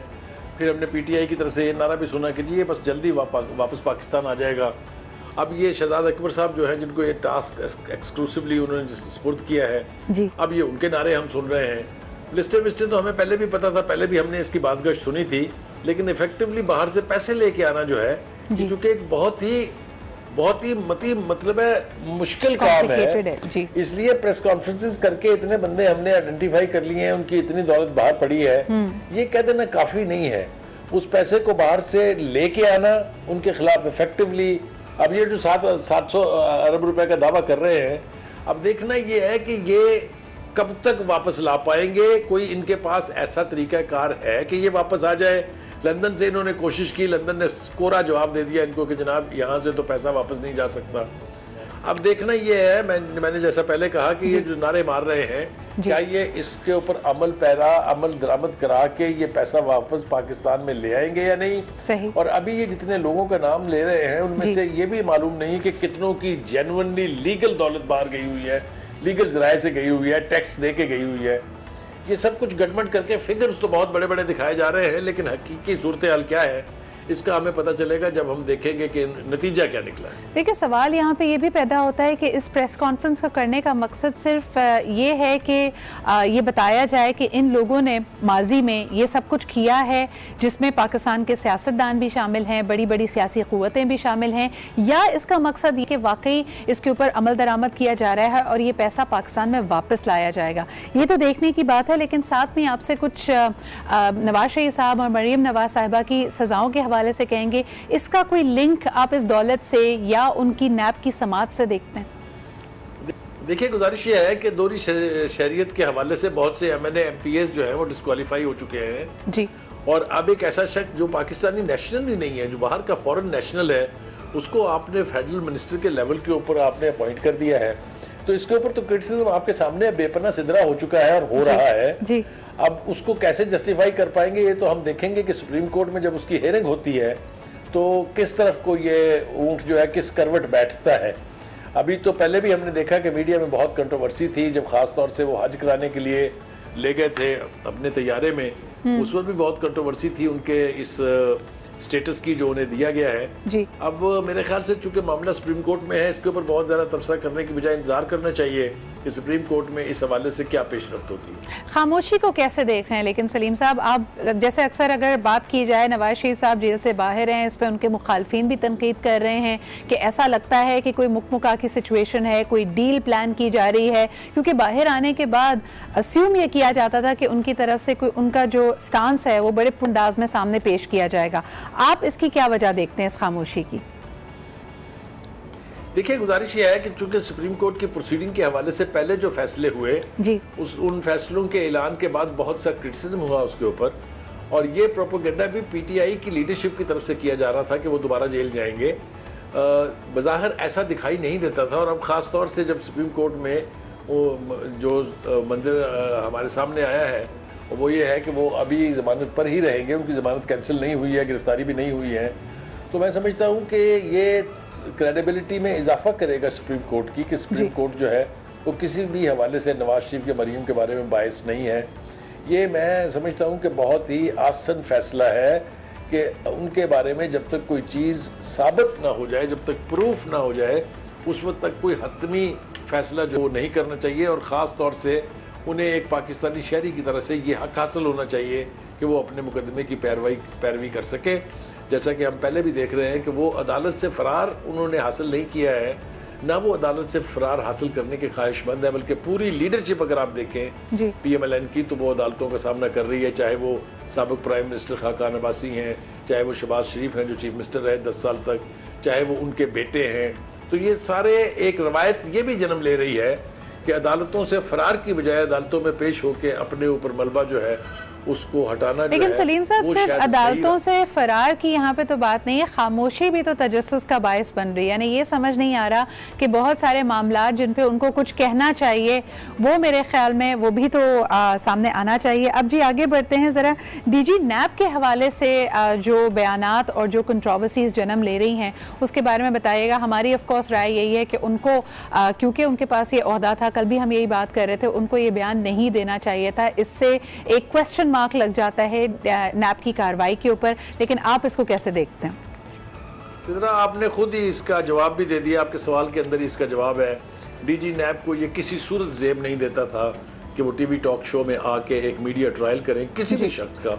फिर हमने PTI की तरफ से ये नारा भी सुना कि जी ये बस जल्दी वापस पाकिस्तान आ जाएगा। अब ये शहजाद अकबर साहब जो हैं, जिनको ये टास्क एक्सक्लूसिवली उन्होंने सुपुर्द किया है जी, अब ये उनके नारे हम सुन रहे हैं। लिस्टें विस्टें तो हमें पहले भी पता था, पहले भी हमने इसकी बाज़गश्त सुनी थी, लेकिन इफेक्टिवली बाहर से पैसे लेके आना जो है, क्योंकि एक बहुत ही मतलब है मुश्किल काम है, इसलिए प्रेस कॉन्फ्रेंसेस करके इतने बंदे हमने आइडेंटिफाई कर लिए हैं, उनकी इतनी दौलत बाहर पड़ी है, ये कह देना काफ़ी नहीं है। उस पैसे को बाहर से लेके आना, उनके खिलाफ इफेक्टिवली, अब ये जो 700 अरब रुपए का दावा कर रहे हैं, अब देखना ये है कि ये कब तक वापस ला पाएंगे। कोई इनके पास ऐसा तरीकाकार है कि ये वापस आ जाए? लंदन से इन्होंने कोशिश की, लंदन ने कोरा जवाब दे दिया इनको कि जनाब यहाँ से तो पैसा वापस नहीं जा सकता। अब देखना ये है, मैंने जैसा पहले कहा कि ये जो नारे मार रहे हैं, क्या ये इसके ऊपर अमल दरामद करा के ये पैसा वापस पाकिस्तान में ले आएंगे या नहीं। सही। और अभी ये जितने लोगों का नाम ले रहे हैं उनमें से ये भी मालूम नहीं कि कितनों की जेन्युइनली लीगल दौलत बाहर गई हुई है, लीगल जराए से गई हुई है, टैक्स दे के गई हुई है। ये सब कुछ गड़बड़ करके फिगर्स तो बहुत बड़े बड़े दिखाए जा रहे हैं, लेकिन हकीकी सूरत हाल क्या है इसका हमें पता चलेगा जब हम देखेंगे कि नतीजा क्या निकला है। देखिए, सवाल यहाँ पे ये भी पैदा होता है कि इस प्रेस कॉन्फ्रेंस का करने का मकसद सिर्फ ये है कि ये बताया जाए कि इन लोगों ने माजी में ये सब कुछ किया है, जिसमें पाकिस्तान के सियासतदान भी शामिल हैं, बड़ी बड़ी सियासी क़ुव्वतें भी शामिल हैं, या इसका मकसद ये कि वाकई इसके ऊपर अमल दरामद किया जा रहा है और ये पैसा पाकिस्तान में वापस लाया जाएगा। ये तो देखने की बात है, लेकिन साथ में आपसे कुछ नवाज शरीफ साहब और मरीम नवाज साहिबा की सज़ाओं के हवाले से कहेंगे, इसका कोई लिंक आप इस दौलत से या उनकी नैब की समात से देखते हैं? देखिए, गुजारिश ये है कि दोहरी शरीयत के हवाले से बहुत से MNA MPs जो हैं वो डिस्क्वालीफाई हो चुके हैं जी। और अब एक ऐसा शख्स जो पाकिस्तानी नेशनल ही नहीं है, जो बाहर का फॉरेन नेशनल है, उसको आपने फेडरल मिनिस्टर के लेवल के ऊपर आपने अपॉइंट कर दिया है। तो इसके ऊपर तो क्रिटिसिज्म आपके सामने बेपना सिदरा हो चुका है और हो रहा है जी। अब उसको कैसे जस्टिफाई कर पाएंगे ये तो हम देखेंगे कि सुप्रीम कोर्ट में जब उसकी हेयरिंग होती है तो किस तरफ को ये ऊंट जो है किस करवट बैठता है। अभी तो पहले भी हमने देखा कि मीडिया में बहुत कंट्रोवर्सी थी जब खास तौर से वो हज कराने के लिए ले गए थे अपने तैयारे में, उस वक्त भी बहुत कंट्रोवर्सी थी उनके इस स्टेटस की जो उन्हें दिया गया है जी। अब मेरे ख्याल से चूंकि मामला सुप्रीम कोर्ट में है, इसके ऊपर बहुत ज़्यादा तबसरा करने की बजाय इंतजार करना चाहिए कि सुप्रीम कोर्ट में इस हवाले से क्या पेशरफ्त होती है। खामोशी को कैसे देख रहे हैं? लेकिन सलीम साहब, आप जैसे अक्सर अगर बात की जाए, नवाज शरीफ साहब जेल से बाहर हैं, इस पर उनके मुखालफिन भी तनकीद कर रहे हैं कि ऐसा लगता है कि कोई मुकमुका की सिचुएशन है, कोई डील प्लान की जा रही है, क्योंकि बाहर आने के बाद अस्यूम ये किया जाता था कि उनकी तरफ से कोई उनका जो स्टांस है वो बड़े अंदाज में सामने पेश किया जाएगा। आप इसकी क्या वजह देखते हैं इस खामोशी की? देखिए, गुजारिश ये है कि चूंकि सुप्रीम कोर्ट की प्रोसीडिंग के हवाले से पहले जो फैसले हुए जी, उन फैसलों के ऐलान के बाद बहुत सा क्रिटिसिज्म हुआ उसके ऊपर, और ये प्रोपेगेंडा भी पीटीआई की लीडरशिप की तरफ से किया जा रहा था कि वो दोबारा जेल जाएंगे। बज़ाहिर ऐसा दिखाई नहीं देता था, और अब ख़ास तौर से जब सुप्रीम कोर्ट में वो जो मंजर हमारे सामने आया है वो ये है कि वो अभी ज़मानत पर ही रहेंगे, उनकी ज़मानत कैंसिल नहीं हुई है, गिरफ्तारी भी नहीं हुई है। तो मैं समझता हूँ कि ये क्रेडिबिलिटी में इजाफा करेगा सुप्रीम कोर्ट की कि सुप्रीम कोर्ट जो है वो किसी भी हवाले से नवाज शरीफ या मरीम के बारे में बायस नहीं है। ये मैं समझता हूँ कि बहुत ही आसान फैसला है कि उनके बारे में जब तक कोई चीज़ साबित ना हो जाए, जब तक प्रूफ ना हो जाए, उस वक्त तक कोई हतमी फैसला जो नहीं करना चाहिए। और ख़ास तौर से उन्हें एक पाकिस्तानी शहरी की तरह से ये हक हासिल होना चाहिए कि वो अपने मुकदमे की पैरवी कर सके, जैसा कि हम पहले भी देख रहे हैं कि वो अदालत से फ़रार उन्होंने हासिल नहीं किया है, ना वो अदालत से फ़रार हासिल करने के ख्वाहिशमंद है, बल्कि पूरी लीडरशिप अगर आप देखें PMLN की तो वो अदालतों का सामना कर रही है, चाहे वो साबिक़ प्राइम मिनिस्टर खाकान अब्बासी हैं, चाहे वो शहबाज शरीफ हैं जो चीफ मिनिस्टर रहे 10 साल तक, चाहे वो उनके बेटे हैं। तो ये सारे एक रवायत ये भी जन्म ले रही है कि अदालतों से फ़रार की बजाय अदालतों में पेश होकर अपने ऊपर मलबा जो है उसको हटाना। लेकिन सलीम साहब, सिर्फ अदालतों से फरार की यहाँ पे तो बात नहीं है, खामोशी भी तो तजस्सुस का बायस बन रही है। यानी ये समझ नहीं आ रहा कि बहुत सारे मामला जिन पे उनको कुछ कहना चाहिए वो मेरे ख्याल में वो भी तो सामने आना चाहिए। अब जी आगे बढ़ते हैं, ज़रा DG नैब के हवाले से जो बयानात और जो कंट्रोवर्सीज जन्म ले रही हैं उसके बारे में बताइएगा। हमारी ऑफकोर्स राय यही है कि उनको क्योंकि उनके पास ये ओहदा था, कल भी हम यही बात कर रहे थे, उनको ये बयान नहीं देना चाहिए था। इससे एक क्वेश्चन मार्क लग जाता है नैब की कार्रवाई के ऊपर। लेकिन आप इसको कैसे देखते हैं? सिद्रा, आपने खुद ही इसका जवाब भी दे दिया, आपके सवाल के अंदर ही इसका जवाब है। DG नैब को ये किसी सूरत ज़ेब नहीं देता था कि वो TV टॉक शो में आके एक मीडिया ट्रायल करें किसी भी शख्स का,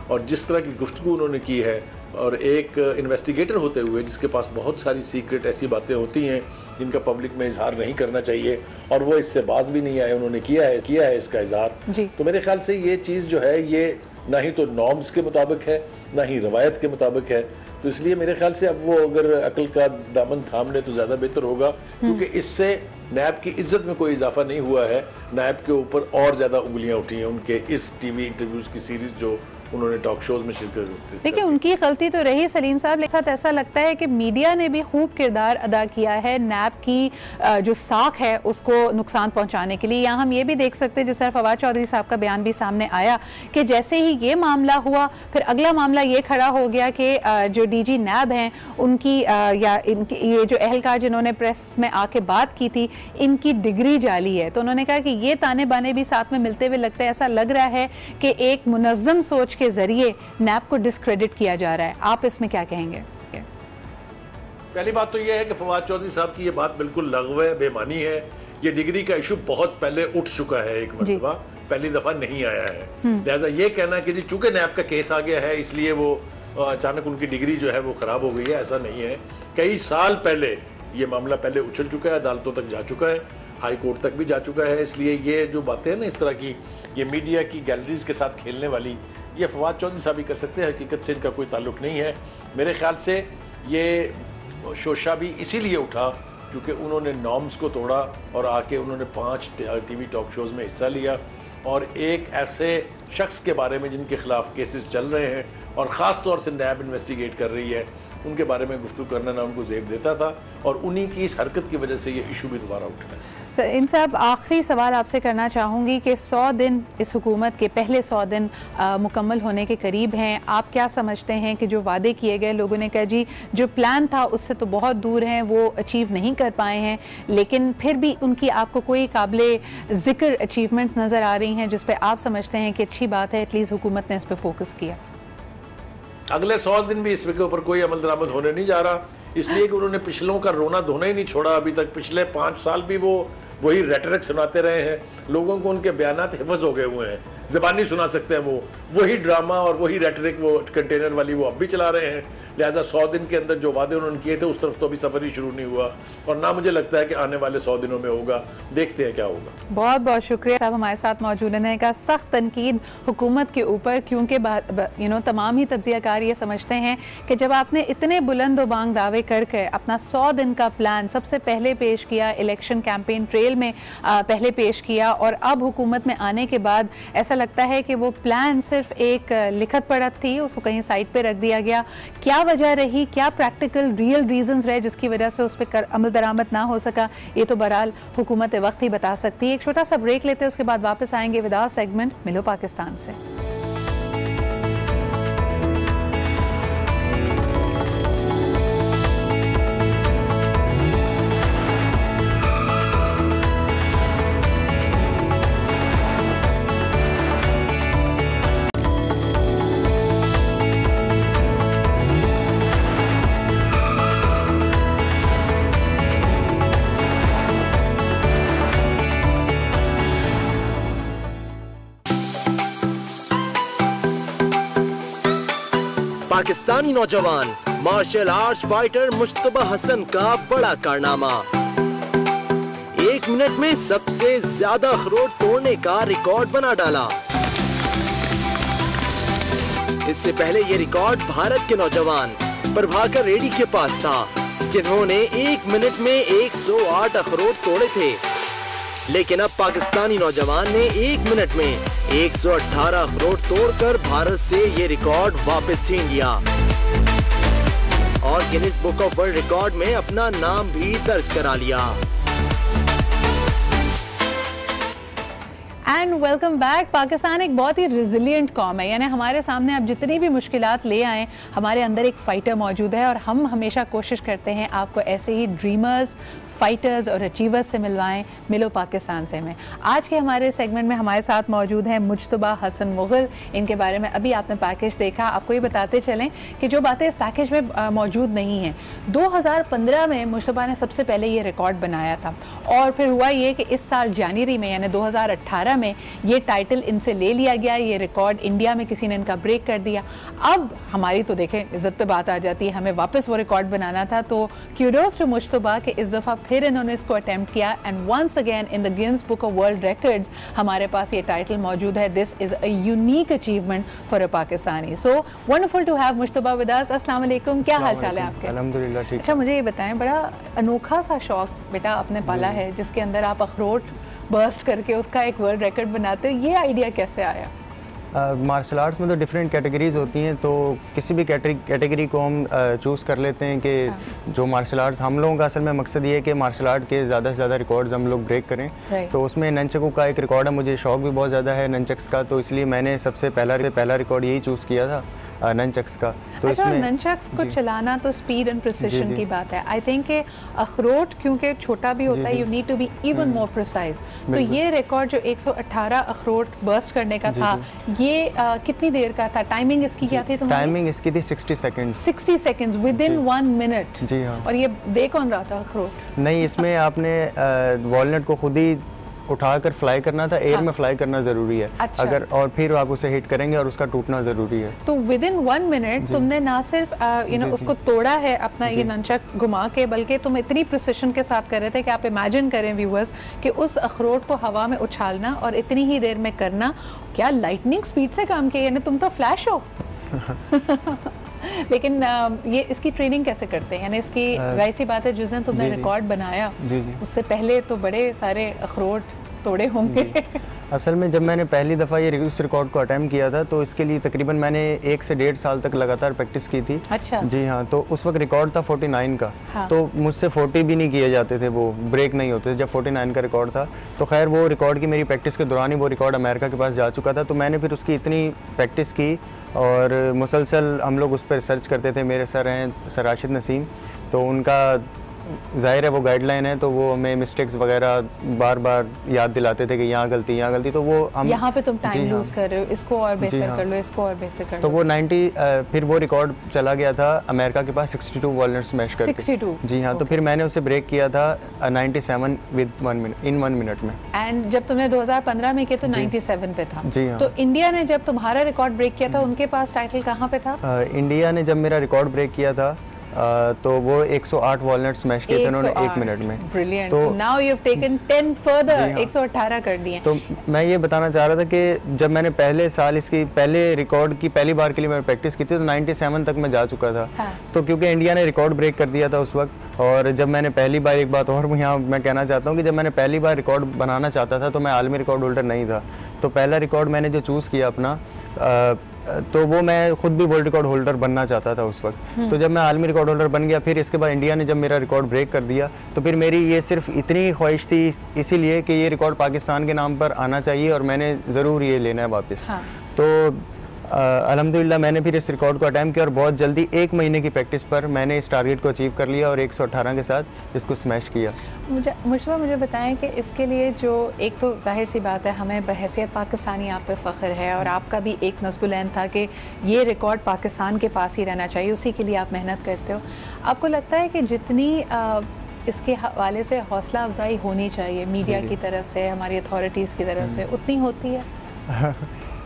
और जिस तरह की गुफ्तगू उन्होंने की है, और एक इन्वेस्टिगेटर होते हुए जिसके पास बहुत सारी सीक्रेट ऐसी बातें होती हैं जिनका पब्लिक में इजहार नहीं करना चाहिए, और वो इससे बाज भी नहीं आए, उन्होंने किया है इसका इजहार। तो मेरे ख्याल से ये चीज़ जो है ये ना ही तो नॉर्म्स के मुताबिक है ना ही रवायत के मुताबिक है। तो इसलिए मेरे ख्याल से अब वो अगर अकल का दामन थाम ले तो ज़्यादा बेहतर होगा, क्योंकि इससे नैब की इज्जत में कोई इजाफा नहीं हुआ है, नैब के ऊपर और ज़्यादा उंगलियाँ उठी हैं उनके इस TV इंटरव्यूज़ की सीरीज़ जो उन्होंने टॉक शोज में शिरकत। देखिए उनकी गलती तो रही सलीम साहब, लेकिन साथ ऐसा लगता है कि मीडिया ने भी खूब किरदार अदा किया है नैब की जो साख है उसको नुकसान पहुंचाने के लिए। यहाँ हम ये भी देख सकते हैं जिस तरह फवाद चौधरी साहब का बयान भी सामने आया कि जैसे ही ये मामला हुआ फिर अगला मामला ये खड़ा हो गया कि जो डीजी नैब हैं उनकी या इनकी ये जो अहलकार जिन्होंने प्रेस में आके बात की थी इनकी डिग्री जाली है। तो उन्होंने कहा कि ये ताने बाने भी साथ में मिलते हुए लगते हैं। ऐसा लग रहा है कि एक मुनज़्ज़म सोच के जरिए नैब को डिस्क्रेडिट किया जा रहा है। आप इसमें क्या कहेंगे? पहली बात तो यह है कि फवाद चौधरी साहब की ये बात बिल्कुल लग़्व है, बेमानी है। ये डिग्री का इशू बहुत पहले उठ चुका है, एक मरतबा, पहली दफा नहीं आया है। लिहाजा ये कहना कि जी चूंकि नैब का केस आ गया है इसलिए वो अचानक उनकी डिग्री जो है वो खराब हो गई है, ऐसा नहीं है। कई साल पहले ये मामला पहले उछल चुका है, अदालतों तक जा चुका है, हाई कोर्ट तक भी जा चुका है। इसलिए ये जो बातें हैं ना इस तरह की, ये मीडिया की गैलरीज के साथ खेलने वाली, ये फवाद चौधरी साहब ही कर सकते हैं, हकीकत से इनका कोई ताल्लुक नहीं है। मेरे ख्याल से ये शोशा भी इसीलिए उठा क्योंकि उन्होंने नॉर्म्स को तोड़ा और आके उन्होंने 5 टीवी टॉक शोज़ में हिस्सा लिया और एक ऐसे शख्स के बारे में जिनके खिलाफ केसेस चल रहे हैं और ख़ास तौर से नैब इन्वेस्टिगेट कर रही है, उनके बारे में गुफ्तगू करना ना उनको ज़ेब देता था और उन्हीं की इस हरकत की वजह से ये इशू भी दोबारा उठा है। सलीम साहब आखिरी सवाल आपसे करना चाहूँगी कि 100 दिन इस हुकूमत के पहले 100 दिन मुकम्मल होने के करीब हैं। आप क्या समझते हैं कि जो वादे किए गए, लोगों ने कहा जी जो प्लान था उससे तो बहुत दूर हैं, वो अचीव नहीं कर पाए हैं, लेकिन फिर भी उनकी आपको कोई काबिले ज़िक्र अचीवमेंट्स नज़र आ रही हैं जिस पर आप समझते हैं कि अच्छी बात है एटलीस्ट हुकूमत ने इस पर फोकस किया? अगले 100 दिन भी इसके ऊपर कोई अमल दरामद होने नहीं जा रहा, इसलिए कि उन्होंने पिछलों का रोना धोना ही नहीं छोड़ा अभी तक। पिछले 5 साल भी वो वही रेटरिक सुनाते रहे हैं, लोगों को उनके बयानात हिफ्ज़ हो गए हुए हैं, ज़बानी सुना सकते हैं, वो वही ड्रामा और वही रेटरिक वो कंटेनर वाली वो अब भी चला रहे हैं। लिहाजा 100 दिन के अंदर जो वादे उन्होंने किए थे उस तरफ तो अभी सफ़र ही शुरू नहीं हुआ और ना मुझे लगता है कि आने वाले 100 दिनों में होगा। देखते हैं क्या होगा। बहुत बहुत शुक्रिया साहब हमारे साथ मौजूद रहने का। सख्त तनकीद हुकूमत के ऊपर क्योंकि तमाम ही तज्ज़ियाकार ये समझते हैं कि जब आपने इतने बुलंद व बांग दावे करके अपना 100 दिन का प्लान सबसे पहले पेश किया, इलेक्शन कैंपेन ट्रेल में पहले पेश किया और अब हुकूमत में आने के बाद ऐसा लगता है कि वो प्लान सिर्फ एक लिखत पढ़त थी, उसको कहीं साइड पर रख दिया गया। क्या वजह रही, क्या प्रैक्टिकल रियल रीजंस रहे जिसकी वजह से उस पर अमल दरामद ना हो सका, ये तो बहरहाल हुकूमत वक्त ही बता सकती है। एक छोटा सा ब्रेक लेते हैं, उसके बाद वापस आएंगे विद आवर सेगमेंट मिलो पाकिस्तान से। पाकिस्तानी नौजवान martial arts fighter Mujtaba Hasan का बड़ा कारनामा, 1 मिनट में सबसे ज्यादा अखरोट तोड़ने का रिकॉर्ड बना डाला। इससे पहले ये रिकॉर्ड भारत के नौजवान प्रभाकर रेड्डी के पास था जिन्होंने 1 मिनट में 108 अखरोट तोड़े थे, लेकिन अब पाकिस्तानी नौजवान ने 1 मिनट में 118 अखरोट तोड़कर भारत से ये रिकॉर्ड वापस छीन लिया और Guinness Book of world record में अपना नाम भी दर्ज करा लिया। And welcome back. पाकिस्तान एक बहुत ही रिजिलियंट कौम है, यानी हमारे सामने आप जितनी भी मुश्किलात ले आएँ हमारे अंदर एक फाइटर मौजूद है और हम हमेशा कोशिश करते हैं आपको ऐसे ही ड्रीमर्स, फाइटर्स और अचीवर्स से मिलवाएं मिलो पाकिस्तान से। में आज के हमारे सेगमेंट में हमारे साथ मौजूद हैं मुज्तबा हसन मुग़ल। इनके बारे में अभी आपने पैकेज देखा, आपको ये बताते चलें कि जो बातें इस पैकेज में मौजूद नहीं हैं। 2015 में मुज्तबा ने सबसे पहले ये रिकॉर्ड बनाया था और फिर हुआ ये कि इस साल जनवरी में यानी 2018 में ये टाइटल इनसे ले लिया गया, ये रिकॉर्ड इंडिया में किसी ने इनका ब्रेक कर दिया। अब हमारी तो देखें इज़्ज़त पे बात आ जाती है, हमें वापस वो रिकॉर्ड बनाना था, तो क्यूरियोस टू मुज्तबा कि इस दफ़ा फिर इन्होंने इसको अटेम्प्ट किया and once again in the Guinness Book of World Records हमारे पास ये टाइटल मौजूद है। This is a unique achievement for a Pakistani. So wonderful to have Mujtaba with us. अस्सलाम वालेकुम, क्या हाल चाल है आपके? अल्हम्दुलिल्लाह ठीक। अच्छा मुझे ये बताएं, बड़ा अनोखा सा शौक बेटा आपने पाला है जिसके अंदर आप अखरोट बर्स्ट करके उसका एक वर्ल्ड रिकॉर्ड बनाते हो, ये आइडिया कैसे आया? मार्शल आर्ट्स में तो डिफरेंट कैटेगरीज होती हैं, तो किसी भी कैटेगरी को हम चूज़ कर लेते हैं कि जो मार्शल आर्ट्स, हम लोगों का असल में मकसद ये है कि मार्शल आर्ट के ज़्यादा से ज़्यादा रिकॉर्ड्स हम लोग ब्रेक करें। तो उसमें नंचकू का एक रिकॉर्ड है, मुझे शौक भी बहुत ज़्यादा है नंचक्स का, तो इसलिए मैंने सबसे पहला रिकॉर्ड यही चूज़ किया था नंचक्स का। तो अच्छा, इसमें नंचक्स को चलाना तो स्पीड एंड प्रिसिशन की बात है। आई थिंक अखरोट क्योंकि छोटा भी होता है, you need to be even more precise. तो ये रिकॉर्ड जो 118 अखरोट बर्स्ट करने का था, ये कितनी देर का था? टाइमिंग इसकी क्या थी तुम्हारी? टाइमिंग इसकी थी 60 seconds. 60 seconds within 1 minute. जी हाँ। और ये दे कौन रहा था अखरोट? नहीं, इसमें आपने वॉलनट को खुद ही उठाकर फ्लाई करना था, एयर में फ्लाई करना ज़रूरी है। अच्छा। अगर और फिर आप उसे हिट करेंगे और उसका टूटना ज़रूरी है। तो विद इन 1 मिनट तुमने ना सिर्फ उसको तोड़ा है अपना ये नंचक घुमा के, बल्कि तुम इतनी प्रिसिशन के साथ कर रहे थे कि आप इमेजिन करें व्यूअर्स कि उस अखरोट को हवा में उछालना और इतनी ही देर में करना, क्या लाइटनिंग स्पीड से काम किया, यानी तुम तो फ्लैश हो। लेकिन ये इसकी ट्रेनिंग कैसे करते हैं? यानी इसकी जाहिर सी बात है जिस दिन तुमने रिकॉर्ड बनाया उससे पहले तो बड़े सारे अखरोट तोड़े होंगे। असल में जब मैंने पहली दफ़ा ये इस रिकॉर्ड को अटेम्प्ट किया था तो इसके लिए तकरीबन मैंने 1 से 1.5 साल तक लगातार प्रैक्टिस की थी। अच्छा। जी हाँ, तो उस वक्त रिकॉर्ड था 49 का। हाँ। तो मुझसे 40 भी नहीं किए जाते थे, वो ब्रेक नहीं होते थे जब 49 का रिकॉर्ड था। तो खैर वो रिकॉर्ड की मेरी प्रैक्टिस के दौरान ही वो रिकॉर्ड अमेरिका के पास जा चुका था, तो मैंने फिर उसकी इतनी प्रैक्टिस की और मुसलसल हम लोग उस पर रिसर्च करते थे। मेरे सर हैं सर राशिद नसीम, तो उनका ज़ाहिर है वो गाइडलाइन है, तो वो हमें मिस्टेक्स वगैरह बार बार याद दिलाते थे कि यहाँ गलती, तो वो हम यहाँ पे तुम टाइम लूज कर रहे हो, इसको और बेहतर कर लो, इसको और बेहतर कर लो। तो वो 90 फिर वो रिकॉर्ड चला गया था अमेरिका के पास 62 वॉलनट स्मैश करके। 62? जी हाँ। तो फिर मैंने उसे ब्रेक किया था 97 विद 1 मिनट में। एंड जब तुमने 2015 में किया तो 97 पे था। जी हाँ। तो इंडिया ने जब तुम्हारा रिकॉर्ड ब्रेक किया था उनके पास टाइटल कहाँ पे था? इंडिया ने जब मेरा रिकॉर्ड ब्रेक किया था तो वो 108 वॉलनट स्मैश किए थे उन्होंने 1 मिनट में। ब्रिलियंट। तो now you have taken 10 further, 118 कर दिए। तो मैं ये बताना चाह रहा था कि जब मैंने पहले साल इसकी पहले रिकॉर्ड की पहली बार के लिए मैंने प्रैक्टिस की थी तो 97 तक मैं जा चुका था। हाँ। तो क्योंकि इंडिया ने रिकॉर्ड ब्रेक कर दिया था उस वक्त, और जब मैंने पहली बार, एक बात और यहाँ मैं कहना चाहता हूँ कि जब मैंने पहली बार रिकॉर्ड बनाना चाहता था तो मैं आलमी रिकॉर्ड होल्डर नहीं था। तो पहला रिकॉर्ड मैंने जो चूज़ किया अपना, तो वो मैं खुद भी वर्ल्ड रिकॉर्ड होल्डर बनना चाहता था उस वक्त। तो जब मैं आलमी रिकॉर्ड होल्डर बन गया, फिर इसके बाद इंडिया ने जब मेरा रिकॉर्ड ब्रेक कर दिया, तो फिर मेरी ये सिर्फ इतनी ख्वाहिश थी इसीलिए कि ये रिकॉर्ड पाकिस्तान के नाम पर आना चाहिए और मैंने ज़रूर ये लेना है वापस। हाँ। तो अल्हम्दुलिल्लाह मैंने फिर इस रिकॉर्ड को अटेम्प्ट किया और बहुत जल्दी 1 महीने की प्रैक्टिस पर मैंने इस टारगेट को अचीव कर लिया और 118 के साथ इसको स्मैश किया। मुझे बताएं कि इसके लिए जो एक तो जाहिर सी बात है हमें बहैसियत पाकिस्तानी आप पे फ़ख्र है और आपका भी एक नस्बुलैन था कि ये रिकॉर्ड पाकिस्तान के पास ही रहना चाहिए, उसी के लिए आप मेहनत करते हो। आपको लगता है कि जितनी इसके हवाले से हौसला अफजाई होनी चाहिए मीडिया की तरफ से, हमारी अथॉरिटीज़ की तरफ से, उतनी होती है?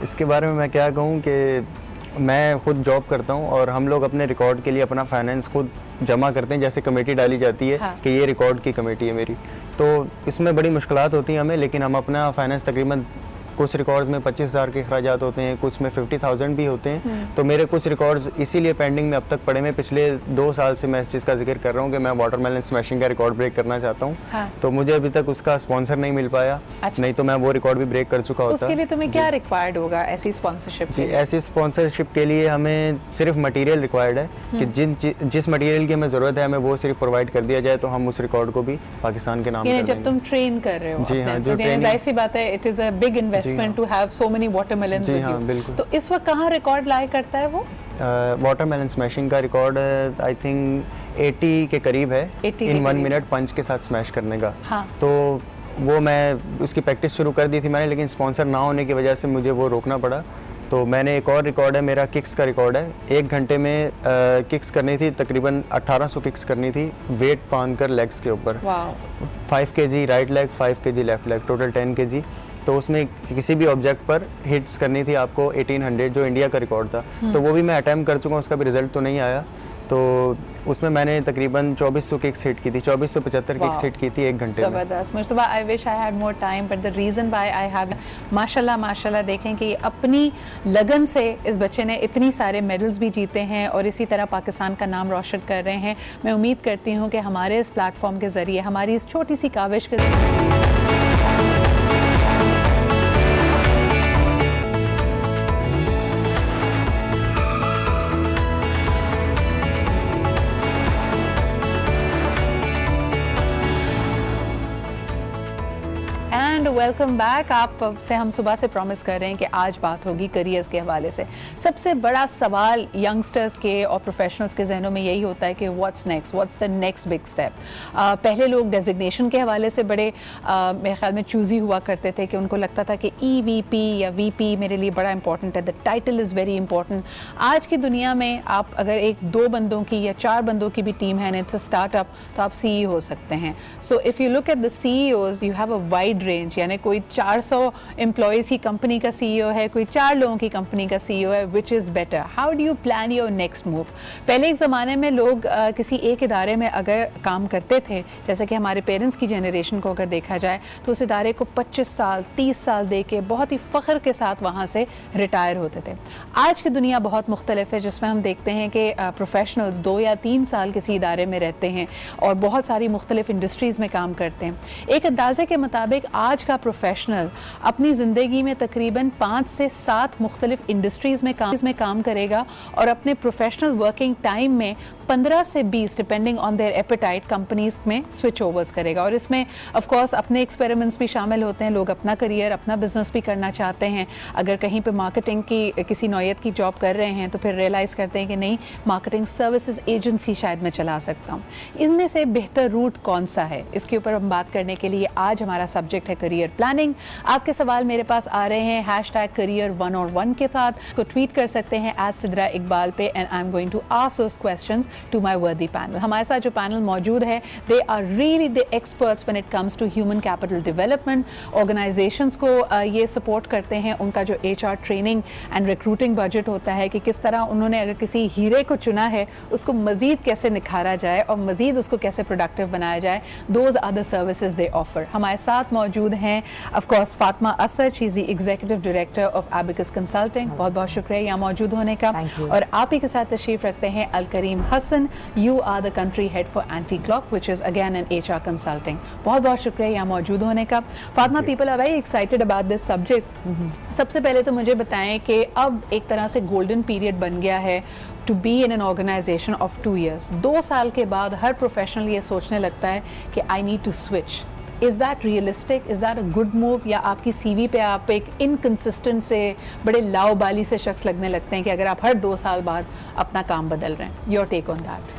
इसके बारे में मैं क्या कहूँ कि मैं खुद जॉब करता हूँ और हम लोग अपने रिकॉर्ड के लिए अपना फाइनेंस खुद जमा करते हैं, जैसे कमेटी डाली जाती है। हाँ। कि ये रिकॉर्ड की कमेटी है मेरी, तो इसमें बड़ी मुश्किलात होती हैं हमें, लेकिन हम अपना फाइनेंस तकरीबन कुछ रिकॉर्ड्स में 25,000 के अखराजात होते हैं, कुछ में 50,000 भी होते हैं। तो मेरे कुछ रिकॉर्ड्स इसीलिए पेंडिंग में अब तक पड़े हैं। पिछले 2 साल से मैं इस चीज़ का जिक्र कर रहा हूँ कि मैं वाटरमेलन स्मैशिंग का रिकॉर्ड ब्रेक करना चाहता हूँ। हाँ। तो मुझे अभी तक उसका स्पॉन्सर नहीं मिल पाया। अच्छा। नहीं तो मैं वो रिकॉर्ड भी ब्रेक कर चुका होता। उसके लिए तुम्हें क्या रिक्वायर्ड होगा ऐसी स्पॉन्सरशिप? जी, ऐसी स्पॉन्सरशिप के लिए हमें सिर्फ मटेरियल रिक्वायर्ड है कि जिस मटेरियल की हमें ज़रूरत है हमें वो सिर्फ प्रोवाइड कर दिया जाए तो हम उस रिकॉर्ड को भी पाकिस्तान के नाम जब तुम ट्रेन कर रहे हो। जी हाँ, जाहिर सी बात है it is a big investment to have so many watermelons with you. बिल्कुल। तो इस वक्त कहाँ रिकॉर्ड लाया करता है वो? वाटरमेलन स्मैशिंग का रिकॉर्ड आई थिंक 80 के करीब है इन 1 मिनट पंच के साथ स्मैश करने का। हाँ। तो वो मैं उसकी प्रैक्टिस शुरू कर दी थी मैंने, लेकिन स्पॉन्सर ना होने की वजह से मुझे वो रोकना पड़ा। तो मैंने एक और रिकॉर्ड है मेरा, किक्स का रिकॉर्ड है। 1 घंटे में किक्स करनी थी, तकरीबन 1800 किक्स करनी थी वेट बांध कर लेग्स के ऊपर। 5 kg right leg, 5 kg left leg, total 10 kg। तो उसमें किसी भी ऑब्जेक्ट पर हिट्स करनी थी आपको 1800, जो इंडिया का रिकॉर्ड था। तो वो भी मैं अटैम्प्ट कर चुका हूँ, उसका भी रिजल्ट तो नहीं आया। तो उसमें मैंने तकरीबन 2400 किक्स हिट की थी, 2475 किक्स हिट की थी 1 घंटे में। ज़बरदस्त Mustafa, I wish I had more time but the reason why I have, माशाल्लाह देखें कि अपनी लगन से इस बच्चे ने इतनी सारे मेडल्स भी जीते हैं और इसी तरह पाकिस्तान का नाम रोशन कर रहे हैं। मैं उम्मीद करती हूँ कि हमारे इस प्लेटफॉर्म के ज़रिए, हमारी इस छोटी सी काविश के ज़रिए वेलकम बैक। आप से हम सुबह से प्रॉमिस कर रहे हैं कि आज बात होगी करियर्स के हवाले से। सबसे बड़ा सवाल यंगस्टर्स के और प्रोफेशनल्स के जहनों में यही होता है कि what's next, what's the next big step. पहले लोग डेजिग्नेशन के हवाले से बड़े मेरे ख्याल में चूज़ी हुआ करते थे कि उनको लगता था कि EVP या VP मेरे लिए बड़ा इंपॉर्टेंट है, the title is very important. आज की दुनिया में आप अगर 1-2 बंदों की या 4 बंदों की भी टीम है, इट्स अ स्टार्टअप, तो आप CEO हो सकते हैं। So if you look at the CEOs, you have a wide range, यानी कोई 400 एम्प्लॉयज़ की कंपनी का CEO है, कोई 4 लोगों की कंपनी का CEO है, which is better? How do you plan your next move? पहले एक ज़माने में लोग किसी एक इदारे में अगर काम करते थे, जैसे कि हमारे पेरेंट्स की जनरेशन को अगर देखा जाए, तो उस इदारे को 25 साल 30 साल दे के बहुत ही फ़ख्र के साथ वहाँ से रिटायर होते थे। आज की दुनिया बहुत मुख्तलिफ है, जिसमें हम देखते हैं कि प्रोफेशनल्स 2 या 3 साल किसी इदारे में रहते हैं और बहुत सारी मुख्तलिफ इंडस्ट्रीज़ में काम करते हैं। एक अंदाजे के मुताबिक आज का प्रोफेशनल अपनी ज़िंदगी में तकरीबन 5 से 7 मुख्तलिफ इंडस्ट्रीज़ में काम करेगा और अपने प्रोफेशनल वर्किंग टाइम में 15 से 20 depending on their appetite companies में स्विच ओवर्स करेगा। और इसमें ऑफ कोर्स अपने एक्सपेरिमेंट्स भी शामिल होते हैं। लोग अपना करियर, अपना बिजनेस भी करना चाहते हैं। अगर कहीं पे मार्केटिंग की किसी नौयत की जॉब कर रहे हैं तो फिर रियलाइज़ करते हैं कि नहीं, मार्केटिंग सर्विसेज एजेंसी शायद मैं चला सकता हूँ। इनमें से बेहतर रूट कौन सा है, इसके ऊपर हम बात करने के लिए आज हमारा सब्जेक्ट है करियर प्लानिंग। आपके सवाल मेरे पास आ रहे हैं #career101 के साथ। इसको ट्वीट कर सकते हैं @सिद्रा इकबाल पे, and I am going to ask those questions to my worthy panel। हमारे साथ जो पैनल मौजूद है, they are really the experts when it comes to human capital development। Organizations को ये सपोर्ट करते हैं। उनका जो HR training and recruiting budget होता है कि किस तरह उन्होंने अगर किसी हीरे को चुना है उसको मज़ीद कैसे निखारा जाए और मज़ीद उसको कैसे प्रोडक्टिव बनाया जाए। Those are the services they offer। हमारे साथ मौजूद हैं of course Fatima Asad, she is the executive director of Abacus Consulting। बहुत बहुत शुक्रिया यहाँ मौजूद होने का। और आप ही के साथ तशरीफ़ रखते हैं Alkarim Hasan, you are the country head for Anti-Clock, which is again an HR consulting। बहुत बहुत शुक्रिया यहाँ मौजूद होने का। Fatima, people are very excited about this subject। सबसे पहले तो मुझे बताएं कि अब एक तरह से गोल्डन पीरियड बन गया है to be in an organization of 2 years। 2 साल के बाद हर प्रोफेशनल ये सोचने लगता है कि I need to switch। Is that realistic? Is that a good move? या आपकी CV पे आप एक inconsistent से बड़े लाओबाली से शख्स लगने लगते हैं कि अगर आप हर 2 साल बाद अपना काम बदल रहे हैं? Your take on that?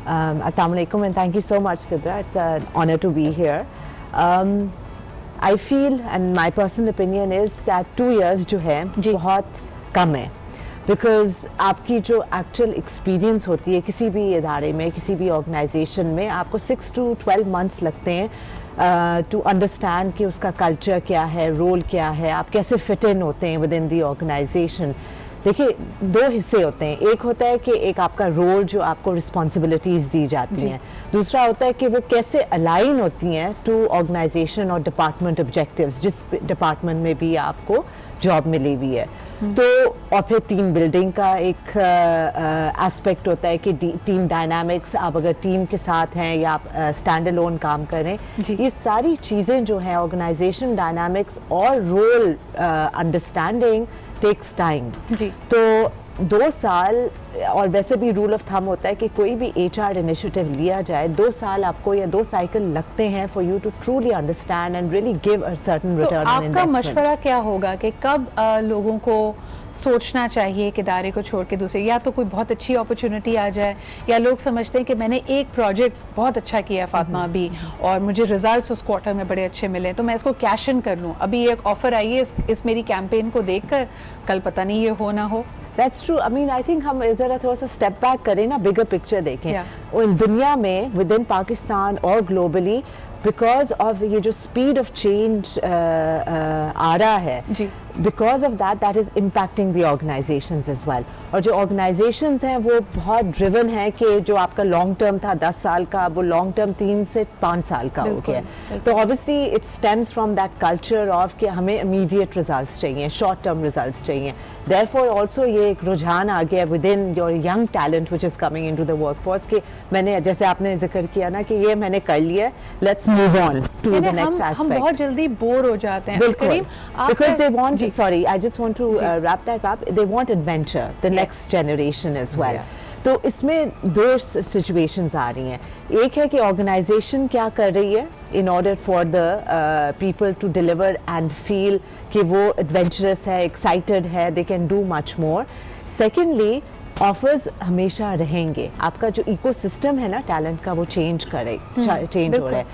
Assalamu alaikum and thank you so much, Sidra. It's an honor to be here. I feel, and my personal opinion is that 2 years जो है बहुत कम है, because आपकी जो actual experience होती है किसी भी इदारे में, किसी भी organization में, आपको 6 to 12 months लगते हैं to understand कि उसका culture क्या है, role क्या है, आप कैसे fit in होते हैं within the organization। देखिए, 2 हिस्से होते हैं। एक होता है कि एक आपका रोल जो आपको रिस्पॉन्सिबिलिटीज़ दी जाती हैं, दूसरा होता है कि वो कैसे अलाइन होती हैं टू ऑर्गेनाइजेशन और डिपार्टमेंट ऑब्जेक्टिव्स, जिस डिपार्टमेंट में भी आपको जॉब मिली हुई है। तो और फिर टीम बिल्डिंग का एक एस्पेक्ट होता है कि टीम डायनामिक्स, आप अगर टीम के साथ हैं या आप स्टैंड अलोन काम करें, ये सारी चीज़ें जो हैं ऑर्गेनाइजेशन डायनामिक्स और रोल अंडरस्टैंडिंग टेक्स टाइम। तो 2 साल, और वैसे भी रूल ऑफ थंब होता है कि कोई भी HR इनिशिएटिव लिया जाए 2 साल आपको या 2 साइकिल लगते हैं for you to truly understand and really give a certain return on investment. आपका मशवरा क्या होगा कि कब लोगों को सोचना चाहिए कि इदारे को छोड़ के दूसरे, या तो कोई बहुत अच्छी अपॉर्चुनिटी आ जाए, या लोग समझते हैं कि मैंने एक प्रोजेक्ट बहुत अच्छा किया है फातिमा अभी और मुझे रिजल्ट्स उस क्वार्टर में बड़े अच्छे मिले तो मैं इसको कैश इन कर लूँ, अभी एक ऑफर आई है इस मेरी कैंपेन को देखकर, कल पता नहीं ये हो ना हो। That's true. I mean, I think हम ज़रा थोड़ा सा स्टेप बैक करें ना, बिगर पिक्चर देखें। और दुनिया में विद इन पाकिस्तान और ग्लोबली, बिकॉज ऑफ ये जो स्पीड ऑफ चेंज आ रहा है, because of that is impacting the organisations as well. और जो ऑर्गेनाइजेशंस हैं वो बहुत ड्रिवन है कि जो आपका लॉन्ग टर्म था 10 साल का, वो लॉन्ग टर्म 3 से 5 साल का हो गया। तो obviously it stems from that culture of कि हमें इमीडिएट रिजल्ट्स चाहिए, शॉर्ट टर्म रिजल्ट्स चाहिए। Therefore also ये एक रुझान आ गया within your young talent which is coming into the workforce कि मैंने, जैसे आपने जिक्र किया ना कि ये मैंने कर लिया, let's move on to the next aspect। हम बहुत जल्दी बोर हो जाते हैं। बिल्कुल, because they want, sorry, I just want to wrap that up, they want adventure, the next generation as well। तो इसमें 2 situations आ रही हैं। एक है कि ऑर्गेनाइजेशन क्या कर रही है in order for the people to deliver and feel कि वो adventurous है, excited है, they can do much more. Secondly, offers हमेशा रहेंगे. आपका जो इकोसिस्टम है ना टैलेंट का वो चेंज हो रहा है.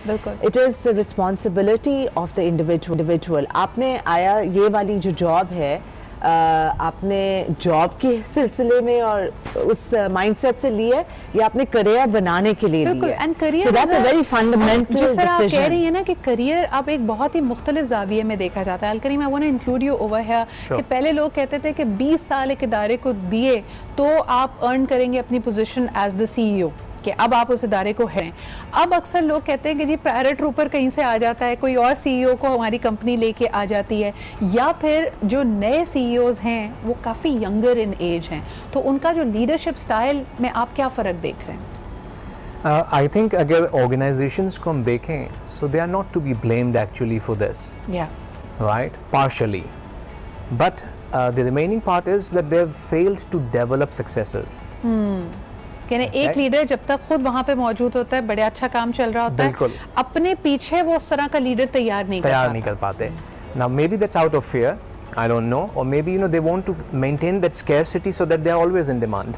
It is the responsibility of the individual. आपने आया ये वाली जो जॉब है आपने जॉब के सिलसिले में और उस माइंडसेट से लिए या आपने करियर बनाने के लिए लिए. And career that's a very fundamental decision. जिस तरह आप कह रही है ना कि करियर अब एक बहुत ही मुख्तलिफ ज़ाविये में देखा जाता है. Alkarim, I want to include you over here कि पहले लोग कहते थे कि 20 साल एक इदारे को दिए तो आप अर्न करेंगे अपनी पोजीशन एज द CEO, कि अब आप उस इदारे को हैं. अब अक्सर लोग कहते हैं कि जी प्रायोरिटी ट्रूपर कहीं से आ जाता है, कोई और CEO को हमारी कंपनी लेके आ जाती है, या फिर जो नए CEOs हैं वो काफ़ी यंगर इन एज हैं, तो उनका जो लीडरशिप स्टाइल में आप क्या फ़र्क देख रहे हैं? आई थिंक अगर ऑर्गेनाइजेशंस को हम देखें so they are not to be blamed actually for this, right, partially, but the remaining part is that they have failed to develop successors. कहने एक लीडर जब तक खुद वहाँ पे मौजूद होता है, बड़े अच्छा काम चल रहा होता है, अपने पीछे वो उस तरह का लीडर तैयार नहीं कर पाते. Now maybe that's out of fear, I don't know, or maybe they want to maintain that scarcity so that they are always in demand.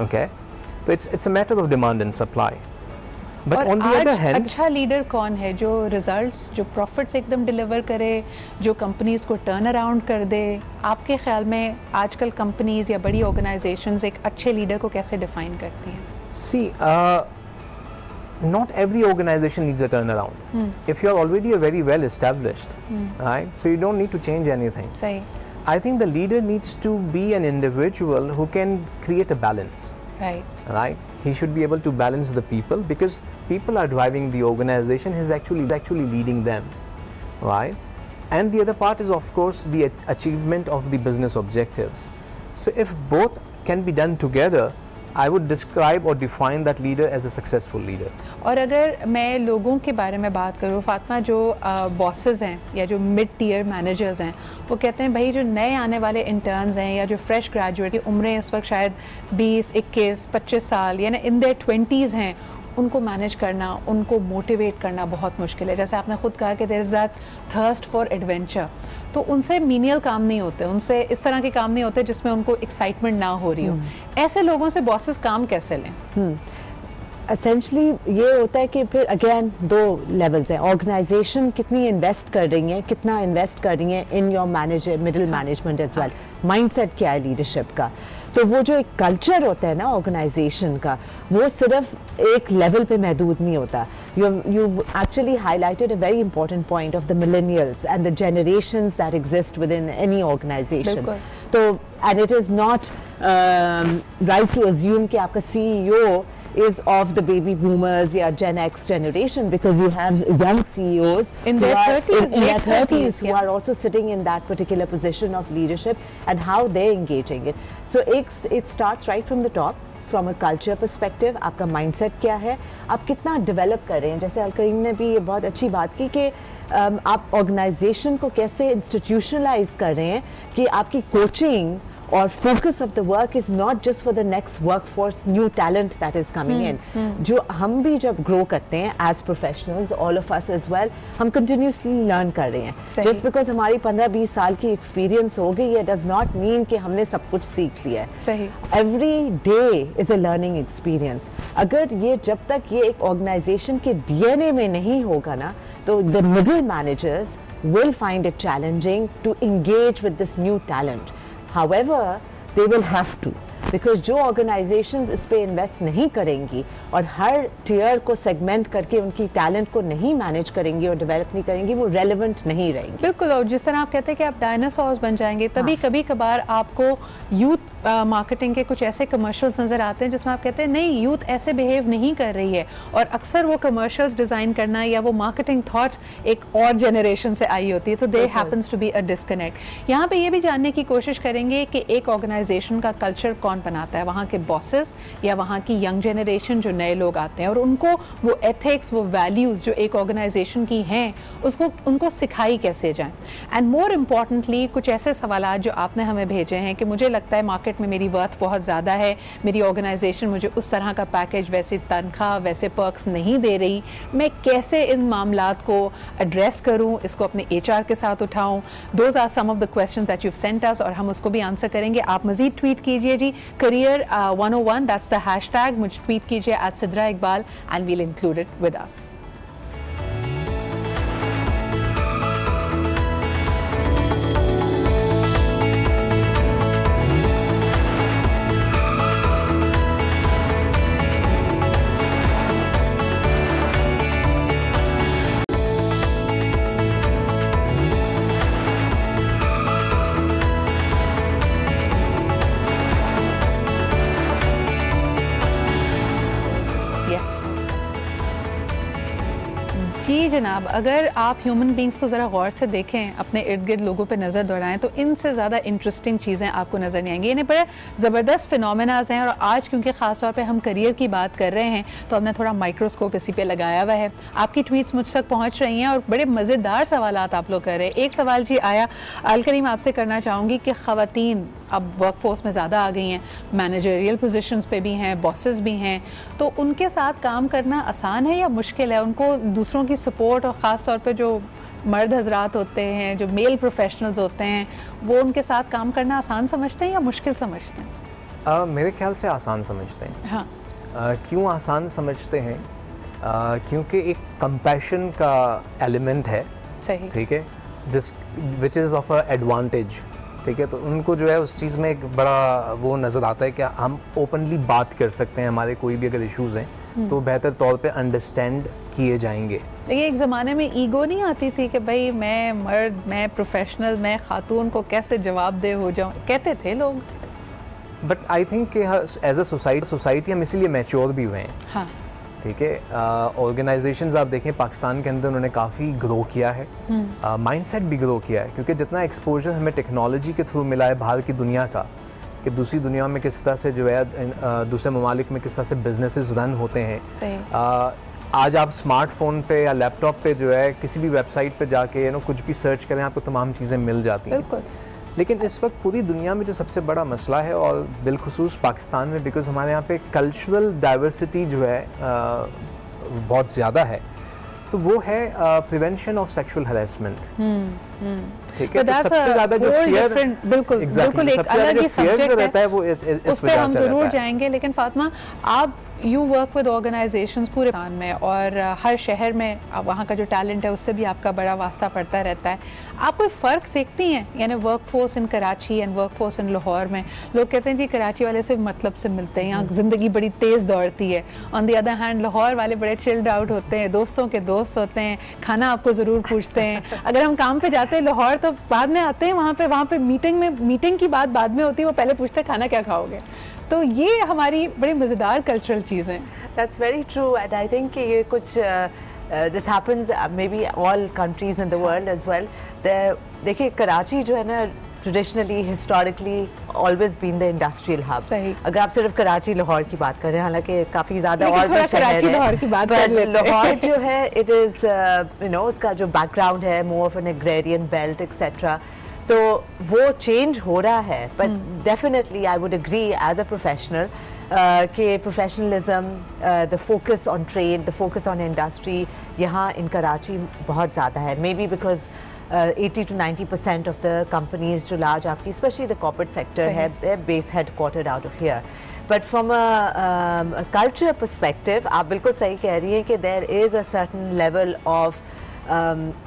Okay, so it's a matter of demand and supply. But on the other hand, अच्छा leader कौन है जो results, जो profits एकदम deliver करे, जो companies को turn around कर दे? आपके ख्याल में आजकल कंपनीज या बड़ी ऑर्गेनाइजेशंस एक अच्छे लीडर को कैसे डिफाइन करती हैं? See, not every organization needs a turnaround. If you are already a very well established, right, so you don't need to change anything. सही. I think the leader needs to be an individual who can create a balance. Right. He should be able to balance the people, because people are driving the organization. He's actually leading them, right? And the other part is, of course, the achievement of the business objectives. So if both can be done together, I would describe or define that leader as a successful leader. और अगर मैं लोगों के बारे में बात करूँ फातिमा, जो बॉसेस हैं या जो मिड टीयर मैनेजर्स हैं, वो कहते हैं भाई जो नए आने वाले इंटर्न्स हैं या जो फ्रेश ग्रेजुएट की उम्रें इस वक्त शायद 20, 21, 25 साल या इन देयर 20s हैं, उनको मैनेज करना, उनको मोटिवेट करना बहुत मुश्किल है. जैसे आपने खुद कहा कि there is that thirst for adventure, तो उनसे मीनियल काम नहीं होते, उनसे इस तरह के काम नहीं होते जिसमें उनको एक्साइटमेंट ना हो रही हो. ऐसे लोगों से बॉसेस काम कैसे लें? एसेंशली ये होता है कि फिर अगेन 2 लेवल्स हैं. ऑर्गेनाइजेशन कितनी इन्वेस्ट कर रही है, कितना इन्वेस्ट कर रही है in your manager, middle management as well. Mindset क्या है लीडरशिप का? तो वो जो एक कल्चर होता है ना ऑर्गेनाइजेशन का, वो सिर्फ एक लेवल पे महदूद नहीं होता. You've actually highlighted a very important point of the millennials and the generations that exist within any organization. So, and it is not right to assume कि आपका CEO is of the baby boomers or Gen X generation, because you have young CEOs in their 30s, who are also sitting in that particular position of leadership, and how they're engaging it. So it starts right from the top. From a culture perspective, आपका mindset क्या है, आप कितना develop कर रहे हैं. जैसे अलकरीम ने भी ये बहुत अच्छी बात की कि आप ऑर्गेनाइजेशन को कैसे इंस्टीट्यूशनलाइज कर रहे हैं कि आपकी कोचिंग और focus of the work is not just for the next workforce, new talent that is coming in. जो हम भी जब ग्रो करते हैं as professionals, all of us as well, हम कंटिन्यूसली लर्न कर रहे हैं. जस्ट बिकॉज हमारी 15-20 साल की एक्सपीरियंस हो गई है डज नॉट मीन कि हमने सब कुछ सीख लिया है. Every day is a learning experience. अगर ये जब तक ये एक ऑर्गेनाइजेशन के DNA में नहीं होगा ना, तो the middle managers will find it challenging to engage with this new talent. However, they will have to, because जो organizations इस पे इन्वेस्ट नहीं करेंगी और हर टीयर को सेगमेंट करके उनकी टैलेंट को नहीं मैनेज करेंगी और डेवलप नहीं करेंगी, वो रेलेवेंट नहीं रहेंगी. बिल्कुल. और जिस तरह आप कहते हैं कि आप डायनासोर्स बन जाएंगे, तभी कभी कभार आपको यूथ मार्केटिंग के कुछ ऐसे कमर्शियल्स नज़र आते हैं जिसमें आप कहते हैं नहीं, यूथ ऐसे बिहेव नहीं कर रही है, और अक्सर वो कमर्शियल्स डिज़ाइन करना या वो मार्केटिंग थॉट एक और जनरेशन से आई होती है, तो they happens to be a disconnect. यहाँ पे ये भी जानने की कोशिश करेंगे कि एक ऑर्गेनाइजेशन का कल्चर कौन इंसान बनाता है, वहाँ के बॉसेस या वहाँ की यंग जनरेशन जो नए लोग आते हैं, और उनको वो एथिक्स, वो वैल्यूज़ जो एक ऑर्गेनाइजेशन की हैं उसको उनको सिखाई कैसे जाएं। एंड मोर इम्पॉर्टेंटली कुछ ऐसे सवाल जो आपने हमें भेजे हैं कि मुझे लगता है मार्केट में मेरी वर्थ बहुत ज़्यादा है, मेरी ऑर्गेनाइजेशन मुझे उस तरह का पैकेज, वैसे तनख्वाह, वैसे पर्क्स नहीं दे रही, मैं कैसे इन मामलात को एड्रेस करूं, इसको अपने HR के साथ उठाऊं। Those are some of the questions that you sent us और हम उसको भी आंसर करेंगे। आप मजीद ट्वीट कीजिए जी, करियर 101 दैट्स द हैशटैग, मुझे ट्वीट कीजिए @Sidra Iqbal and we'll include it with us. जी जनाब, अगर आप ह्यूमन बींग्स को ज़रा गौर से देखें, अपने इर्द गिर्द लोगों पे नज़र दौड़ाएं तो इनसे ज़्यादा इंटरेस्टिंग चीज़ें आपको नज़र नहीं आएंगी। इन्हें बड़े ज़बरदस्त फिनोमेनाज हैं और आज क्योंकि ख़ास तौर पे हम करियर की बात कर रहे हैं तो हमने थोड़ा माइक्रोस्कोप इसी पे लगाया हुआ है। आपकी ट्वीट्स मुझ तक पहुँच रही हैं और बड़े मज़ेदार सवालात आप लोग कर रहे हैं। एक सवाल जी आया, अलकरीम आपसे करना चाहूँगी कि ख़वातीन अब वर्कफोर्स में ज़्यादा आ गई हैं, मैनेजरियल पोजीशंस पे भी हैं, बॉसेस भी हैं, तो उनके साथ काम करना आसान है या मुश्किल है? उनको दूसरों की सपोर्ट और ख़ास तौर पे जो मर्द हजरात होते हैं, जो मेल प्रोफेशनल्स होते हैं, वो उनके साथ काम करना आसान समझते हैं या मुश्किल समझते हैं? मेरे ख्याल से आसान समझते हैं। हाँ। क्यों आसान समझते हैं? क्योंकि एक कंपैशन का एलिमेंट है, सही, ठीक है, जिस which is of a advantage, ठीक है, तो उनको जो है उस चीज़ में एक बड़ा वो नज़र आता है कि हम ओपनली बात कर सकते हैं, हमारे कोई भी अगर इश्यूज़ हैं तो बेहतर तौर पे अंडरस्टैंड किए जाएंगे। देखिए, एक ज़माने में ईगो नहीं आती थी कि भाई मैं मर्द, मैं प्रोफेशनल, मैं खातून को कैसे जवाबदेह हो जाऊँ, कहते थे लोग। बट आई थिंक कि एज अ सोसाइटी हम इसीलिए मैच्योर भी हुए हैं। हाँ, ठीक है, ऑर्गेनाइजेशंस आप देखें पाकिस्तान के अंदर उन्होंने काफ़ी ग्रो किया है, माइंडसेट भी ग्रो किया है, क्योंकि जितना एक्सपोजर हमें टेक्नोलॉजी के थ्रू मिला है बाहर की दुनिया का, कि दूसरी दुनिया में किस तरह से जो है दूसरे ममालिक में किस तरह से बिजनेसेस रन होते हैं। आज आप स्मार्टफोन पे या लैपटॉप पे जो है किसी भी वेबसाइट पे जाके कुछ भी सर्च करें, आपको तमाम चीज़ें मिल जाती हैं। लेकिन इस वक्त पूरी दुनिया में जो सबसे बड़ा मसला है, और बिलखुसूस पाकिस्तान में, बिकॉज हमारे यहाँ पे कल्चरल डाइवर्सिटी जो है बहुत ज़्यादा है, तो वो है प्रिवेंशन ऑफ सेक्सुअल हरासमेंट। ठीक है, तो सबसे ज़्यादा जो फियर, बिल्कुल एक अलग ही सब्जेक्ट रहता है वो इस उस पे हम ज़रूर जाएंगे। लेकिन फातिमा, आप यू वर्क विद ऑर्गेनाइजेशंस पूरे पाकिस्तान में और हर शहर में वहाँ का जो टैलेंट है उससे भी आपका बड़ा वास्ता पड़ता रहता है। आप कोई फ़र्क देखती हैं, यानी work force in Karachi and work force in Lahore में? लोग कहते हैं जी कराची वाले सिर्फ मतलब से मिलते हैं, यहाँ ज़िंदगी बड़ी तेज़ दौड़ती है। On the other hand Lahore वाले बड़े चिल्ड आउट होते हैं, दोस्तों के दोस्त होते हैं, खाना आपको ज़रूर पूछते हैं। अगर हम काम पे जाते हैं लाहौर तो बाद में आते हैं, वहाँ पे मीटिंग की बात बाद में होती है, वो पहले पूछते हैं खाना क्या खाओगे। तो ये हमारी बड़ी मज़ेदार कल्चरल चीज़ है। That's very true, and I think ये कुछ this happens maybe all countries in the world as well. देखिए कराची जो है ना, traditionally, historically, always been the industrial hub. सही। अगर आप सिर्फ कराची लाहौर की बात कर रहे हैं, हालांकि काफ़ी ज़्यादा और भी शहर है, लाहौर की बात कर लेते हैं। लाहौर जो है it is उसका जो background है more of an agrarian belt etc. तो वो चेंज हो रहा है, but definitely I would agree as a professional कि professionalism, the focus on trade, the focus on industry यहाँ इन कराची बहुत ज़्यादा है। May be because 80 to 90% of the companies जो large आपकी, especially the corporate sector है, they're based headquartered out of here. But from a culture perspective, आप बिल्कुल सही कह रही हैं कि there is a certain level of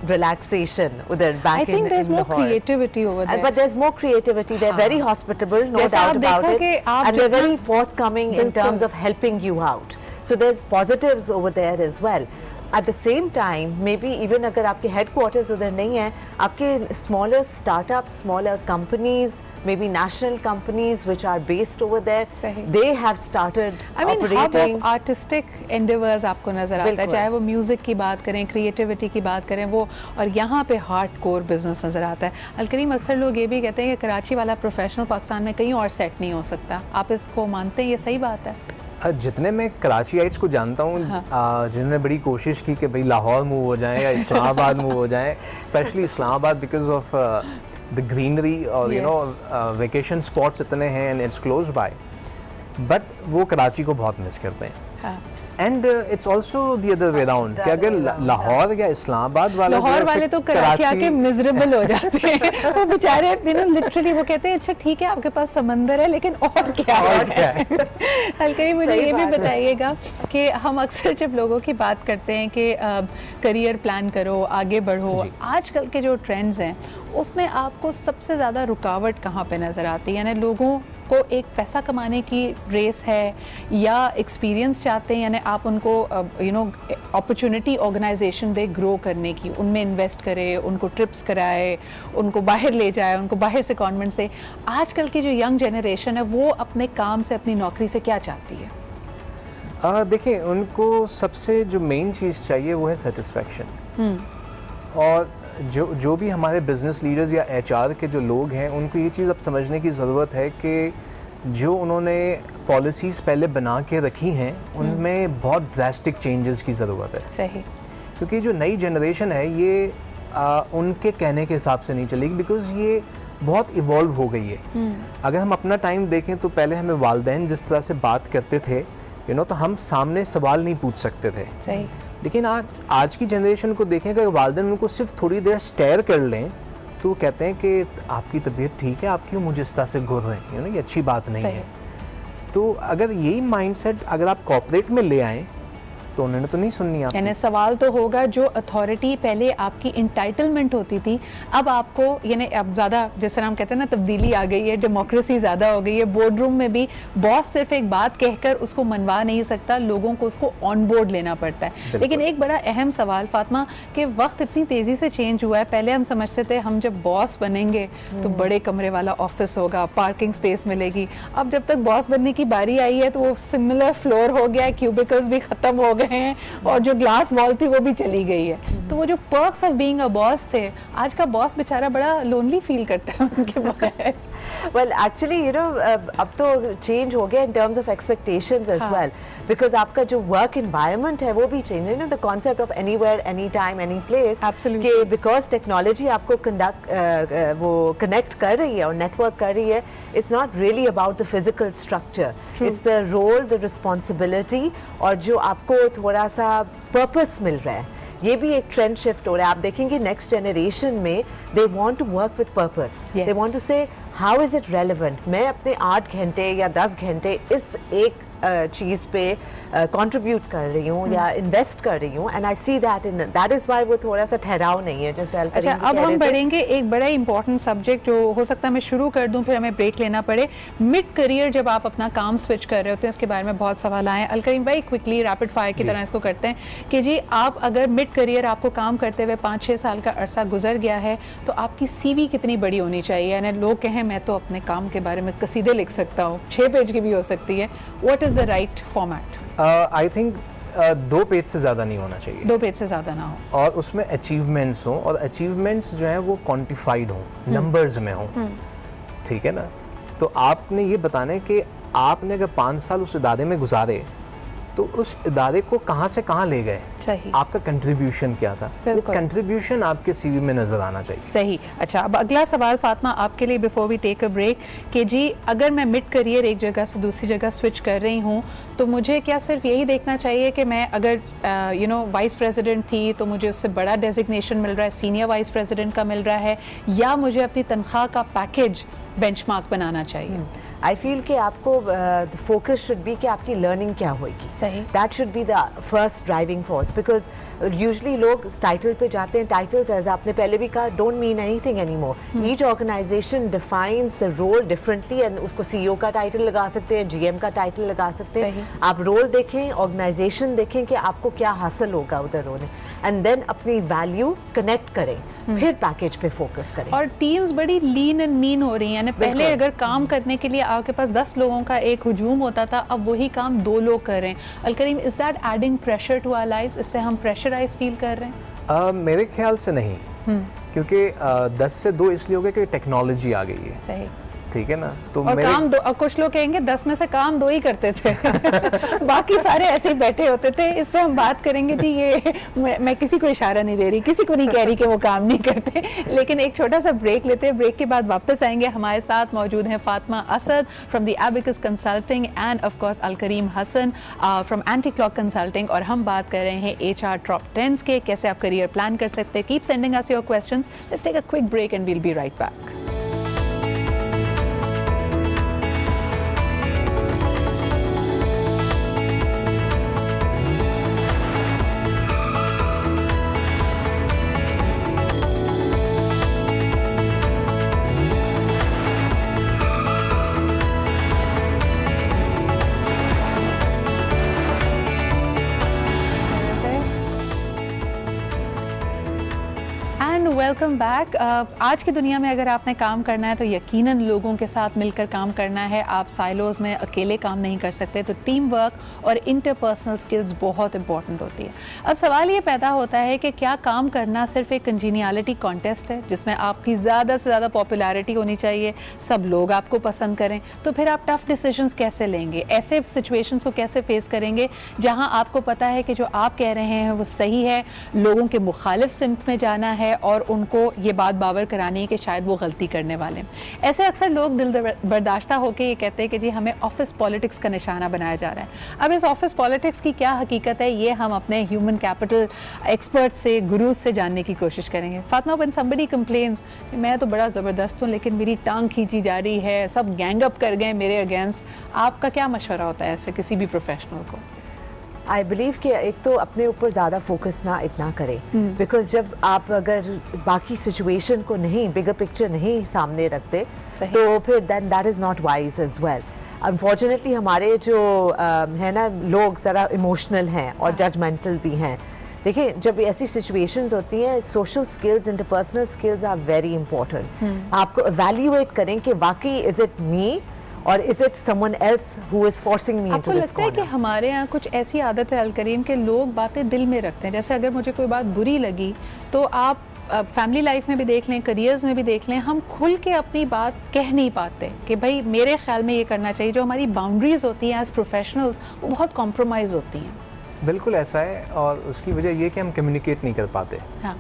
relaxation उधर back in Lahore. I think there's more creativity over there. But there's more creativity. They're very hospitable, no doubt about it, and they're very forthcoming in terms of helping you out. So there's positives over there as well. At the same time, maybe even अगर आपके headquarters उधर नहीं है, आपके smaller startups, smaller companies maybe national companies which are based over there, they have started operating. hub of artistic endeavors आपको नजर आता है, चाहे वो म्यूजिक की बात करें, क्रिएटिविटी की बात करें, वो और यहाँ पे हार्ड कोर बिजनेस नजर आता है। अलकरीम, अक्सर लोग ये भी कहते हैं कि कराची वाला प्रोफेशनल पाकिस्तान में कहीं और सेट नहीं हो सकता, आप इसको मानते हैं, ये सही बात है? जितने मैं कराचीइट्स को जानता हूँ, जिन्होंने बड़ी कोशिश की कि भाई लाहौर मूव हो जाए या इस्लामाबाद मूव हो जाए, specially Islamabad because of the greenery और यू नो वेकेशन स्पॉट्स इतने हैं and it's close by, but वो कराची को बहुत मिस करते हैं। And it's also the other way around कि अगर लाहौर या इस्लामाबाद वाले, लाहौर वाले तो कराची आके मिजरेबल हो जाते हैं वो बेचारे, यू नो लिटरली वो कहते हैं अच्छा ठीक है आपके पास समंदर है लेकिन और क्या है। अलकरीम, मुझे ये भी बताइएगा कि हम अक्सर जब लोगों की बात करते हैं कि करियर प्लान करो, आगे बढ़ो, आजकल के जो ट्रेंड्स हैं उसमें आपको सबसे ज़्यादा रुकावट कहाँ पे नज़र आती है? यानी लोगों को एक पैसा कमाने की रेस है या एक्सपीरियंस चाहते हैं, यानी आप उनको यू नो अपॉर्चुनिटी ऑर्गेनाइजेशन दे ग्रो करने की, उनमें इन्वेस्ट करें, उनको ट्रिप्स कराए, उनको बाहर ले जाए, उनको बाहर से कॉन्वेंट से। आजकल की जो यंग जनरेशन है वो अपने काम से, अपनी नौकरी से क्या चाहती है? देखिए, उनको सबसे जो मेन चीज़ चाहिए वो है सेटिस्फैक्शन। और जो भी हमारे बिजनेस लीडर्स या एचआर के जो लोग हैं, उनको ये चीज़ अब समझने की ज़रूरत है कि जो उन्होंने पॉलिसीज़ पहले बना के रखी हैं उनमें बहुत ड्रास्टिक चेंजेस की ज़रूरत है। सही, क्योंकि जो नई जनरेशन है ये उनके कहने के हिसाब से नहीं चलेगी, बिकॉज़ ये बहुत इवॉल्व हो गई है। अगर हम अपना टाइम देखें तो पहले हमें वालिदैन जिस तरह से बात करते थे, यू नो, तो हम सामने सवाल नहीं पूछ सकते थे। सही। लेकिन आज की जनरेशन को देखें, अगर वालिदैन उनको सिर्फ थोड़ी देर स्टेयर कर लें तो वो कहते हैं कि आपकी तबीयत ठीक है, आप क्यों मुझे इस तरह से घूर रहे हैं, यू नो, ये अच्छी बात नहीं है। तो अगर यही माइंडसेट अगर आप कॉर्पोरेट में ले आएँ तो उन्होंने तो नहीं सुननी आपकी। यानी सवाल तो होगा, जो अथॉरिटी पहले आपकी इंटाइटलमेंट होती थी, अब आपको, यानी अब ज़्यादा जिस तरह हम कहते हैं ना, तब्दीली आ गई है, डेमोक्रेसी ज़्यादा हो गई है। बोर्ड रूम में भी बॉस सिर्फ एक बात कहकर उसको मनवा नहीं सकता, लोगों को उसको ऑन बोर्ड लेना पड़ता है। लेकिन एक बड़ा अहम सवाल फातिमा, कि वक्त इतनी तेज़ी से चेंज हुआ है। पहले हम समझते थे हम जब बॉस बनेंगे तो बड़े कमरे वाला ऑफिस होगा, पार्किंग स्पेस मिलेगी। अब जब तक बॉस बनने की बारी आई है तो वो सिमिलर फ्लोर हो गया है, क्यूबिकल्स भी ख़त्म हो गए हैं और जो ग्लास वॉल थी वो भी चली गई है। तो वो जो perks of being a boss थे, आज का बॉस बेचारा बड़ा लोनली फील करता है उनके बगैर। Well, actually, you know, अब तो change हो गया in terms of expectations as well, because आपका जो work environment है वो भी change है, you know, the concept of anywhere, anytime, any place. Absolutely. कि because technology आपको वो connect कर रही है और network कर रही है, it's not really about the physical structure. True. It's the role, the responsibility और जो आपको थोड़ा सा purpose मिल रहा है। ये भी एक ट्रेंड शिफ्ट हो रहा है। आप देखेंगे नेक्स्ट जनरेशन में they want to work with purpose, they want to say how is it relevant, मैं अपने 8 घंटे या 10 घंटे इस एक चीज़ पे कंट्रीब्यूट कर रही हूँ या इन्वेस्ट कर रही हूँ, and I see that in that is why वो थोड़ा सा ठहराव नहीं है। जैसे अच्छा, अब हम बढ़ेंगे एक बड़ा इंपॉर्टेंट सब्जेक्ट जो हो सकता है मैं शुरू कर दूँ फिर हमें ब्रेक लेना पड़े। मिड करियर जब आप अपना काम स्विच कर रहे होते हैं, इसके बारे में बहुत सवाल आए हैं। अलकरीम भाई, क्विकली रैपिड फायर की तरह इसको करते हैं कि जी, आप अगर मिड करियर आपको काम करते हुए 5-6 साल का अरसा गुजर गया है तो आपकी CV कितनी बड़ी होनी चाहिए? यानी लोग कहें मैं तो अपने काम के बारे में कसीदे लिख सकता हूँ, 6 पेज की भी हो सकती है, what is the right format? I think 2 page से ज़्यादा नहीं होना चाहिए। 2 पेज से ज़्यादा ना हो, और उसमें अचीवमेंट्स हों, और अचीवमेंट्स जो हैं वो क्वान्टिफाइड हों, नंबर्स में हों, ठीक है ना। तो आपने ये बताना है कि आपने अगर 5 साल उस इदारे में गुजारे तो उस इदारे को कहाँ से कहाँ ले गए, सही, आपका कंट्रीब्यूशन क्या था, वो कंट्रीब्यूशन आपके CV में नजर आना चाहिए। सही। अच्छा, अब अगला सवाल फातिमा आपके लिए before we take a break, कि जी अगर मैं मिड करियर एक जगह से दूसरी जगह स्विच कर रही हूँ तो मुझे क्या सिर्फ यही देखना चाहिए कि मैं अगर यू नो वाइस प्रेसिडेंट थी तो मुझे उससे बड़ा डेजिग्नेशन मिल रहा है, सीनियर वाइस प्रेसिडेंट का मिल रहा है, या मुझे अपनी तनख्वाह का पैकेज बेंचमार्क बनाना चाहिए? आई फील कि आपको फोकस शुड बी कि आपकी लर्निंग क्या होगी। सही, that should be the first driving force, because usually लोग टाइटल पे जाते हैं। टाइटल्स, एज आपने पहले भी कहा, don't mean anything anymore. Each organisation defines the role differently, and उसको CEO का टाइटल लगा सकते हैं, GM का टाइटल लगा सकते हैं। आप रोल देखें, ऑर्गेनाइजेशन देखें कि आपको क्या हासिल होगा उधर होने, एंड देन अपनी वैल्यू कनेक्ट करें। फिर पैकेज पे फोकस करें। और टीम्स बड़ी लीन एंड मीन हो रही हैं। पहले अगर काम करने के लिए आपके पास 10 लोगों का एक हुजूम होता था, अब वही काम 2 लोग कर रहे हैं। Alkarim, is that adding pressure to our lives? इससे हम प्रेशराइज फील कर रहे हैं? मेरे ख्याल से नहीं, क्योंकि 10 से 2 इसलिए हो गया कि टेक्नोलॉजी आ गई है। सही, ठीक है ना। तो और काम 2, कुछ लोग कहेंगे 10 में से काम 2 ही करते थे बाकी सारे ऐसे ही बैठे होते थे। इस पे हम बात करेंगे जी। ये मैं किसी को इशारा नहीं दे रही, किसी को नहीं कह रही कि वो काम नहीं करते, लेकिन एक छोटा सा ब्रेक लेते हैं। ब्रेक के बाद वापस आएंगे। हमारे साथ मौजूद हैं Fatima Asad from the Abacus Consulting and of course Alkarim Hasan from anti clock consulting, और हम बात कर रहे हैं HR टॉप 10s के, कैसे आप करियर प्लान कर सकते हैं। Keep sending us your questions. Let's take a quick break and we'll be right back. Welcome back. आज की दुनिया में अगर आपने काम करना है तो यकीनन लोगों के साथ मिलकर काम करना है। आप साइलोज़ में अकेले काम नहीं कर सकते, तो टीम वर्क और इंटरपर्सनल स्किल्स बहुत इंपॉर्टेंट होती है। अब सवाल ये पैदा होता है कि क्या काम करना सिर्फ एक कंजीनियलिटी कॉन्टेस्ट है जिसमें आपकी ज़्यादा से ज़्यादा पॉपुलैरिटी होनी चाहिए, सब लोग आपको पसंद करें, तो फिर आप टफ़ डिसीजंस कैसे लेंगे? ऐसे सिचुएशंस को कैसे फेस करेंगे जहाँ आपको पता है कि जो आप कह रहे हैं वो सही है, लोगों के मुखालिफ सिमत में जाना है और उनको ये बात बावर करानी है कि शायद वो गलती करने वाले हैं। ऐसे अक्सर लोग दिल बर्दाश्ता होकर ये कहते हैं कि जी हमें ऑफिस पॉलिटिक्स का निशाना बनाया जा रहा है। अब इस ऑफिस पॉलिटिक्स की क्या हकीकत है, ये हम अपने ह्यूमन कैपिटल एक्सपर्ट से, गुरुज से जानने की कोशिश करेंगे। फातिमा, व्हेन समबडी कंप्लेन्स मैं तो बड़ा ज़बरदस्त हूँ लेकिन मेरी टांग खींची जा रही है, सब गैंग अप कर गए मेरे अगेंस्ट, आपका क्या मशवरा होता है ऐसे किसी भी प्रोफेशनल को? आई बिलीव कि एक तो अपने ऊपर ज़्यादा फोकस ना इतना करें, बिकॉज जब आप अगर बाकी सिचुएशन को नहीं, बिगर पिक्चर नहीं सामने रखते तो फिर that is not wise as well. Unfortunately हमारे जो है ना लोग ज़रा इमोशनल हैं और जजमेंटल भी हैं। देखिए, जब ऐसी सिचुएशंस होती हैं, social skills, interpersonal skills are very important. आपको एवेल्यूएट करें कि वाकई इज़ इट मी और is it someone else who is forcing me आपको लगता है कि हमारे यहाँ कुछ ऐसी आदत है अलकरीम के लोग बातें दिल में रखते हैं? जैसे अगर मुझे कोई बात बुरी लगी तो आप फैमिली लाइफ में भी देख लें, करियर्स में भी देख लें, हम खुल के अपनी बात कह नहीं पाते कि भाई मेरे ख्याल में ये करना चाहिए। जो हमारी बाउंड्रीज होती हैं एज प्रोफेशनल्स वो बहुत कॉम्प्रोमाइज़ होती हैं। बिल्कुल ऐसा है, और उसकी वजह ये कि हम कम्युनिकेट नहीं कर पाते। हाँ,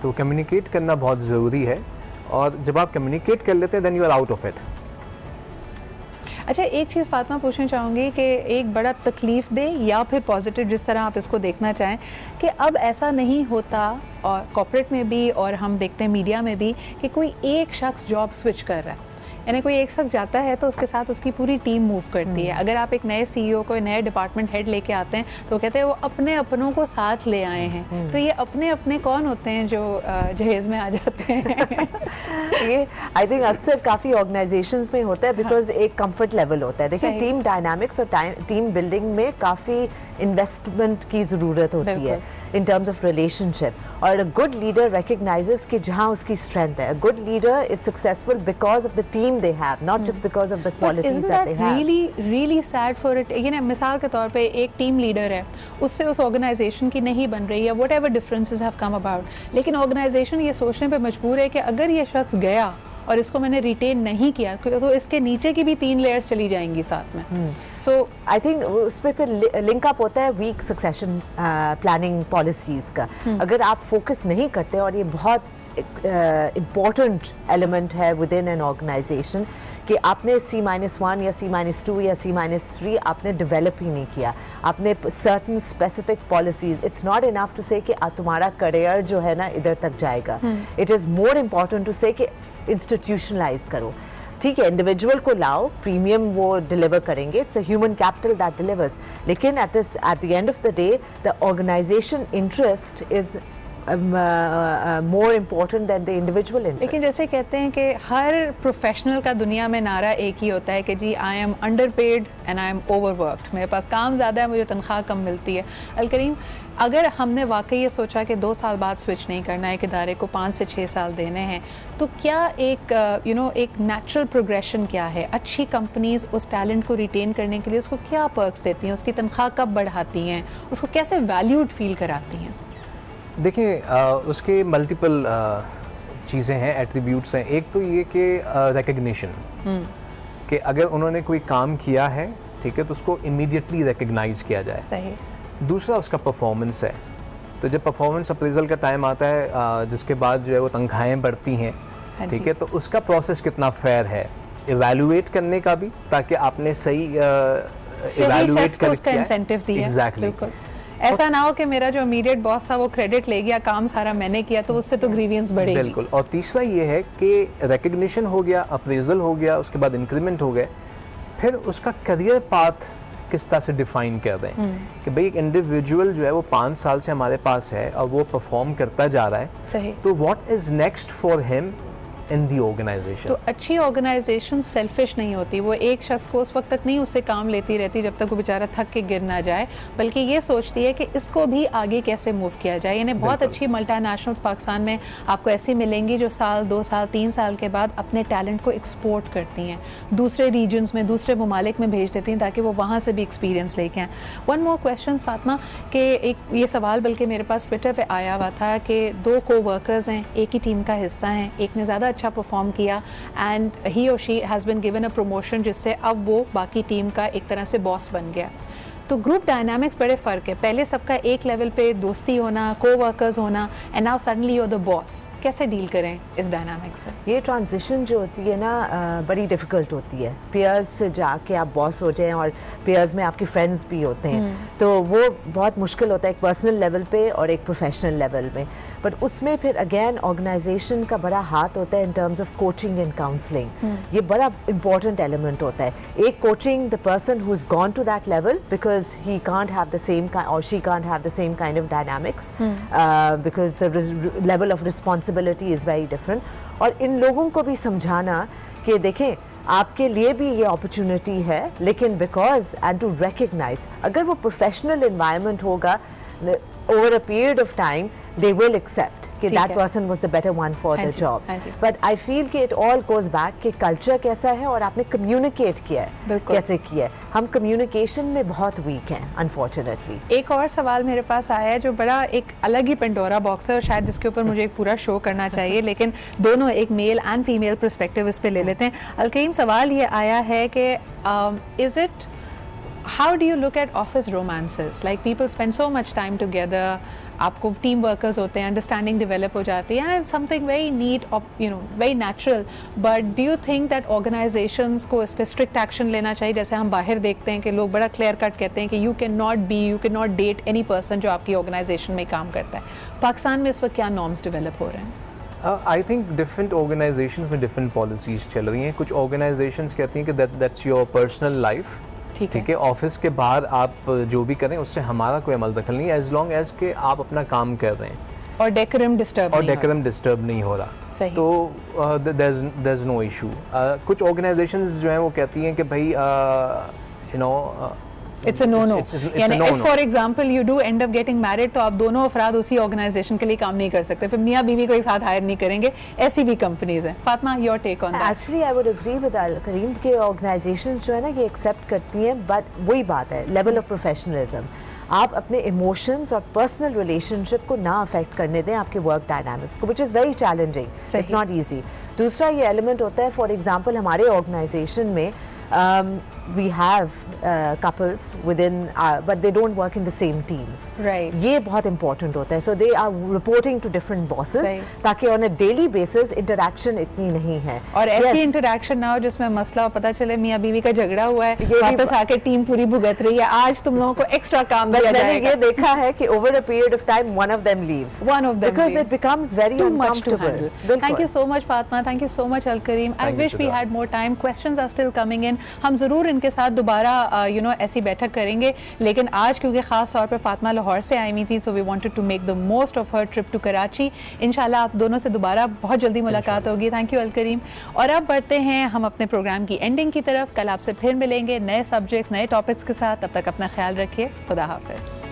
तो कम्युनिकेट करना बहुत ज़रूरी है, और जब आप कम्युनिकेट कर लेते हैं then you are out of it. अच्छा, एक चीज़ फातिमा पूछना चाहूँगी कि एक बड़ा तकलीफ़ दे या फिर पॉजिटिव, जिस तरह आप इसको देखना चाहें, कि अब ऐसा नहीं होता और कॉर्पोरेट में भी और हम देखते हैं मीडिया में भी कि कोई एक शख्स जॉब स्विच कर रहा है, यानी कोई एक शख्स जाता है तो उसके साथ उसकी पूरी टीम मूव करती है। अगर आप एक नए CEO को, नए डिपार्टमेंट हेड लेके आते हैं तो कहते हैं वो अपने अपनों को साथ ले आए हैं। तो ये अपने अपने कौन होते हैं जो जहेज़ में आ जाते हैं? ये आई थिंक अक्सर काफ़ी ऑर्गेनाइजेशंस में होता है, बिकॉज एक कंफर्ट लेवल होता है। देखिए, टीम डायनामिक्स और टीम बिल्डिंग में काफ़ी इन्वेस्टमेंट की ज़रूरत होती है in terms of relationship, और a good leader recognizes कि जहाँ उसकी strength है। A good leader is successful because of the team they have, not just because of the qualities that they have. really sad for it? ये ना मिसाल के तौर पे एक टीम लीडर है, उससे उस ऑर्गेनाइजेशन की नहीं बन रही है, whatever differences have come about, लेकिन ऑर्गेनाइजेशन ये सोचने पे मजबूर है कि अगर ये शख्स गया और इसको मैंने रिटेन नहीं किया तो इसके नीचे की भी 3 लेयर्स चली जाएंगी साथ में। सो आई थिंक उस पर फिर लिंक अप होता है वीक सक्सेशन प्लानिंग पॉलिसीज़ का। अगर आप फोकस नहीं करते, और ये बहुत इम्पॉर्टेंट एलिमेंट है विद इन एन ऑर्गेनाइजेशन, कि आपने C-1 या C-2 या C-3 आपने डेवलप ही नहीं किया, आपने certain specific policies. It's not enough to say कि तुम्हारा करियर जो है ना इधर तक जाएगा। It is more important to say कि इंस्टीट्यूशनलाइज करो। ठीक है, इंडिविजुअल को लाओ, प्रीमियम वो डिलीवर करेंगे, it's a human capital that delivers, लेकिन at the end of the day the organization interest is more important than the individual interest. लेकिन जैसे कहते हैं कि हर प्रोफेशनल का दुनिया में नारा एक ही होता है कि जी I am underpaid and I am overworked, मेरे पास काम ज़्यादा है, मुझे तनख्वाह कम मिलती है। अलकरीम, अगर हमने वाकई ये सोचा कि 2 साल बाद स्विच नहीं करना है, एक इदारे को 5 से 6 साल देने हैं, तो क्या एक एक नेचुरल प्रोग्रेशन क्या है? अच्छी कंपनीज उस टैलेंट को रिटेन करने के लिए उसको क्या पर्क्स देती हैं, उसकी तनख्वाह कब बढ़ाती हैं, उसको कैसे वैल्यूड फील कराती हैं? देखिए उसके मल्टीपल चीज़ें हैं, एट्रीब्यूट्स हैं। एक तो ये कि रिकग्निशन, कि अगर उन्होंने कोई काम किया है, ठीक है, तो उसको इमीडिएटली रिकग्नाइज किया जाए। सही। दूसरा उसका परफॉर्मेंस है, तो जब परफॉर्मेंस अप्रेजल का टाइम आता है जिसके बाद जो है वो तनख्वाहें बढ़ती हैं, ठीक है, तो उसका प्रोसेस कितना फेयर है, इवैल्यूएट करने का भी, ताकि आपने सही इवैल्यूएट करके इंसेंटिव दिया। एग्जैक्टली। ऐसा ना हो कि मेरा जो इमीडिएट बॉस था वो क्रेडिट ले गया, काम सारा मैंने किया, तो उससे तो ग्रीवियंस बढ़ेगी। बिल्कुल। और तीसरा ये है कि रिकग्निशन हो गया, अप्रेजल हो गया, उसके बाद इंक्रीमेंट हो गए, फिर उसका करियर पाथ किस तरह से डिफाइन कर रहे हैं कि भाई एक इंडिविजुअल जो है वो 5 साल से हमारे पास है और वो परफॉर्म करता जा रहा है, सही, तो what is next for him in the organisation. तो अच्छी ऑर्गेनाइजेशन सेल्फिश नहीं होती, वो एक शख्स को उस वक्त तक नहीं उससे काम लेती रहती जब तक वो बेचारा थक के गिर ना जाए, बल्कि ये सोचती है कि इसको भी आगे कैसे मूव किया जाए। यानी बहुत अच्छी मल्टीनेशनल्स पाकिस्तान में आपको ऐसी मिलेंगी जो साल 2 साल 3 साल के बाद अपने टैलेंट को एक्सपोर्ट करती हैं, दूसरे रीजन्स में, दूसरे ममालिक में भेज देती हैं ताकि वो वहाँ से भी एक्सपीरियंस लेके आएँ। वन मोर क्वेश्चन फातिमा, कि एक ये सवाल बल्कि मेरे पास ट्विटर पर आया हुआ था कि 2 को-वर्कर्स हैं, एक ही टीम का हिस्सा हैं, एक ने ज़्यादा अच्छा परफॉर्म किया एंड ही और she has been given a promotion, जिससे अब वो बाकी टीम का एक तरह से बॉस बन गया। तो ग्रुप डायनामिक्स बड़े फ़र्क है, पहले सबका एक लेवल पे दोस्ती होना, को-वर्कर्स होना, and now suddenly you are the boss. कैसे डील करें इस डायनामिक से? ये ट्रांजिशन जो होती है ना बड़ी डिफ़िकल्ट होती है। पेयर्स से जाके आप बॉस हो जाएं और पेयर्स में आपके फ्रेंड्स भी होते हैं, तो वो बहुत मुश्किल होता है एक पर्सनल लेवल पे और एक प्रोफेशनल लेवल में। बट उसमें फिर अगेन ऑर्गेनाइजेशन का बड़ा हाथ होता है in terms of coaching and counselling. ये बड़ा इंपॉर्टेंट एलिमेंट होता है। एक coaching the person who is gone to that level because he can't have the same और she can't have the same kind of dynamics because the level of responsibility is very different. और इन लोगों को भी समझाना कि देखें आपके लिए भी ये अपॉर्चुनिटी है, लेकिन बिकॉज एंड टू रिकग्नाइज, अगर वो प्रोफेशनल एनवायरनमेंट होगा over a period of time they will accept कि that person was the better one for the job. But I feel कि it all goes back कि culture कैसा है और आपने communicate किया है, कैसे किया है। हम communication में बहुत weak हैं unfortunately। एक और सवाल मेरे पास आया है जो बड़ा एक अलग ही पेंडोरा बॉक्स है और शायद जिसके ऊपर मुझे एक पूरा शो करना चाहिए, लेकिन दोनों एक मेल एंड फीमेल पर्सपेक्टिव इस पे ले लेते हैं। अलकरीम, सवाल ये आया है कि is it how do you look at office romances? Like people spend so much time together, आपको टीम वर्कर्स होते हैं, अंडरस्टैंडिंग डेवलप हो जाती है, and something very neat, very natural. But do you think that organisations को इस पर strict action लेना चाहिए? जैसे हम बाहर देखते हैं कि लोग बड़ा क्लियर कट कहते हैं कि you can not date any person जो आपकी ऑर्गेनाइजेशन में काम करता है। पाकिस्तान में इस वक्त क्या नॉर्म्स डेवलप हो रहे हैं? आई थिंक डिफरेंट ऑर्गेनाइजेशंस में डिफरेंट पॉलिसीज़ चल रही हैं। कुछ ऑर्गेनाइजेशंस कहती हैं कि दैट्स योर पर्सनल लाइफ, ठीक है, ऑफिस के बाहर आप जो भी करें उससे हमारा कोई अमल दखल नहीं है, एज लॉन्ग एज के आप अपना काम कर रहे हैं और डेकोरम डिस्टर्ब नहीं हो रहा, तो देयर इज नो इशू। कुछ ऑर्गेनाइजेशंस जो हैं वो कहती हैं कि भाई इट्स अ नो नो, यानी if for example you do and up getting married तो आप दोनों अफराद उसी ऑर्गेनाइजेशन के लिए काम नहीं कर सकते, फिर मियाँ बीवी को एक साथ हायर नहीं करेंगे, ऐसी भी कंपनीज हैं। Fatima, your take on that? Actually I would agree with Alkarim के ऑर्गेनाइजेशंस जो है ना ये एक्सेप्ट करती हैं, बट वही बात है, लेवल ऑफ प्रोफेशनलिज्म। आप अपने इमोशंस और पर्सनल रिलेशनशिप को ना अफेक्ट करने दें आपके वर्क डायनामिक्स को, which is very challenging, it's not easy. दूसरा ये एलिमेंट होता है, फॉर एग्जांपल हमारे ऑर्गेनाइजेशन में we have couples within but they don't work in the same teams, right? ये बहुत important होता है, so they are reporting to different bosses ताकि on a daily basis interaction इतनी नहीं है, और ऐसी interaction ना हो जिसमें मसला पता चले मियाँ बीवी का झगड़ा हुआ है, वापस आके टीम पूरी भुगत रही है, आज तुम लोगों को एक्स्ट्रा काम दिया जाएगा। मैंने ये देखा है कि over a period of time one of them leaves because it becomes very uncomfortable. Thank you so much Fatma, thank you so much Al-Kareem. I wish we had more time, questions are still coming in, हम ज़रूर इनके साथ दोबारा ऐसी बैठक करेंगे, लेकिन आज क्योंकि ख़ास तौर पर फातिमा लाहौर से आई हुई थी, so we wanted to make the most of her trip to Karachi. इंशाल्लाह आप दोनों से दोबारा बहुत जल्दी मुलाकात होगी। Thank you Al-Karim. और अब बढ़ते हैं हम अपने प्रोग्राम की एंडिंग की तरफ। कल आपसे फिर मिलेंगे नए सब्जेक्ट्स, नए टॉपिक्स के साथ। तब तक अपना ख्याल रखिए। खुदा हाफिज़।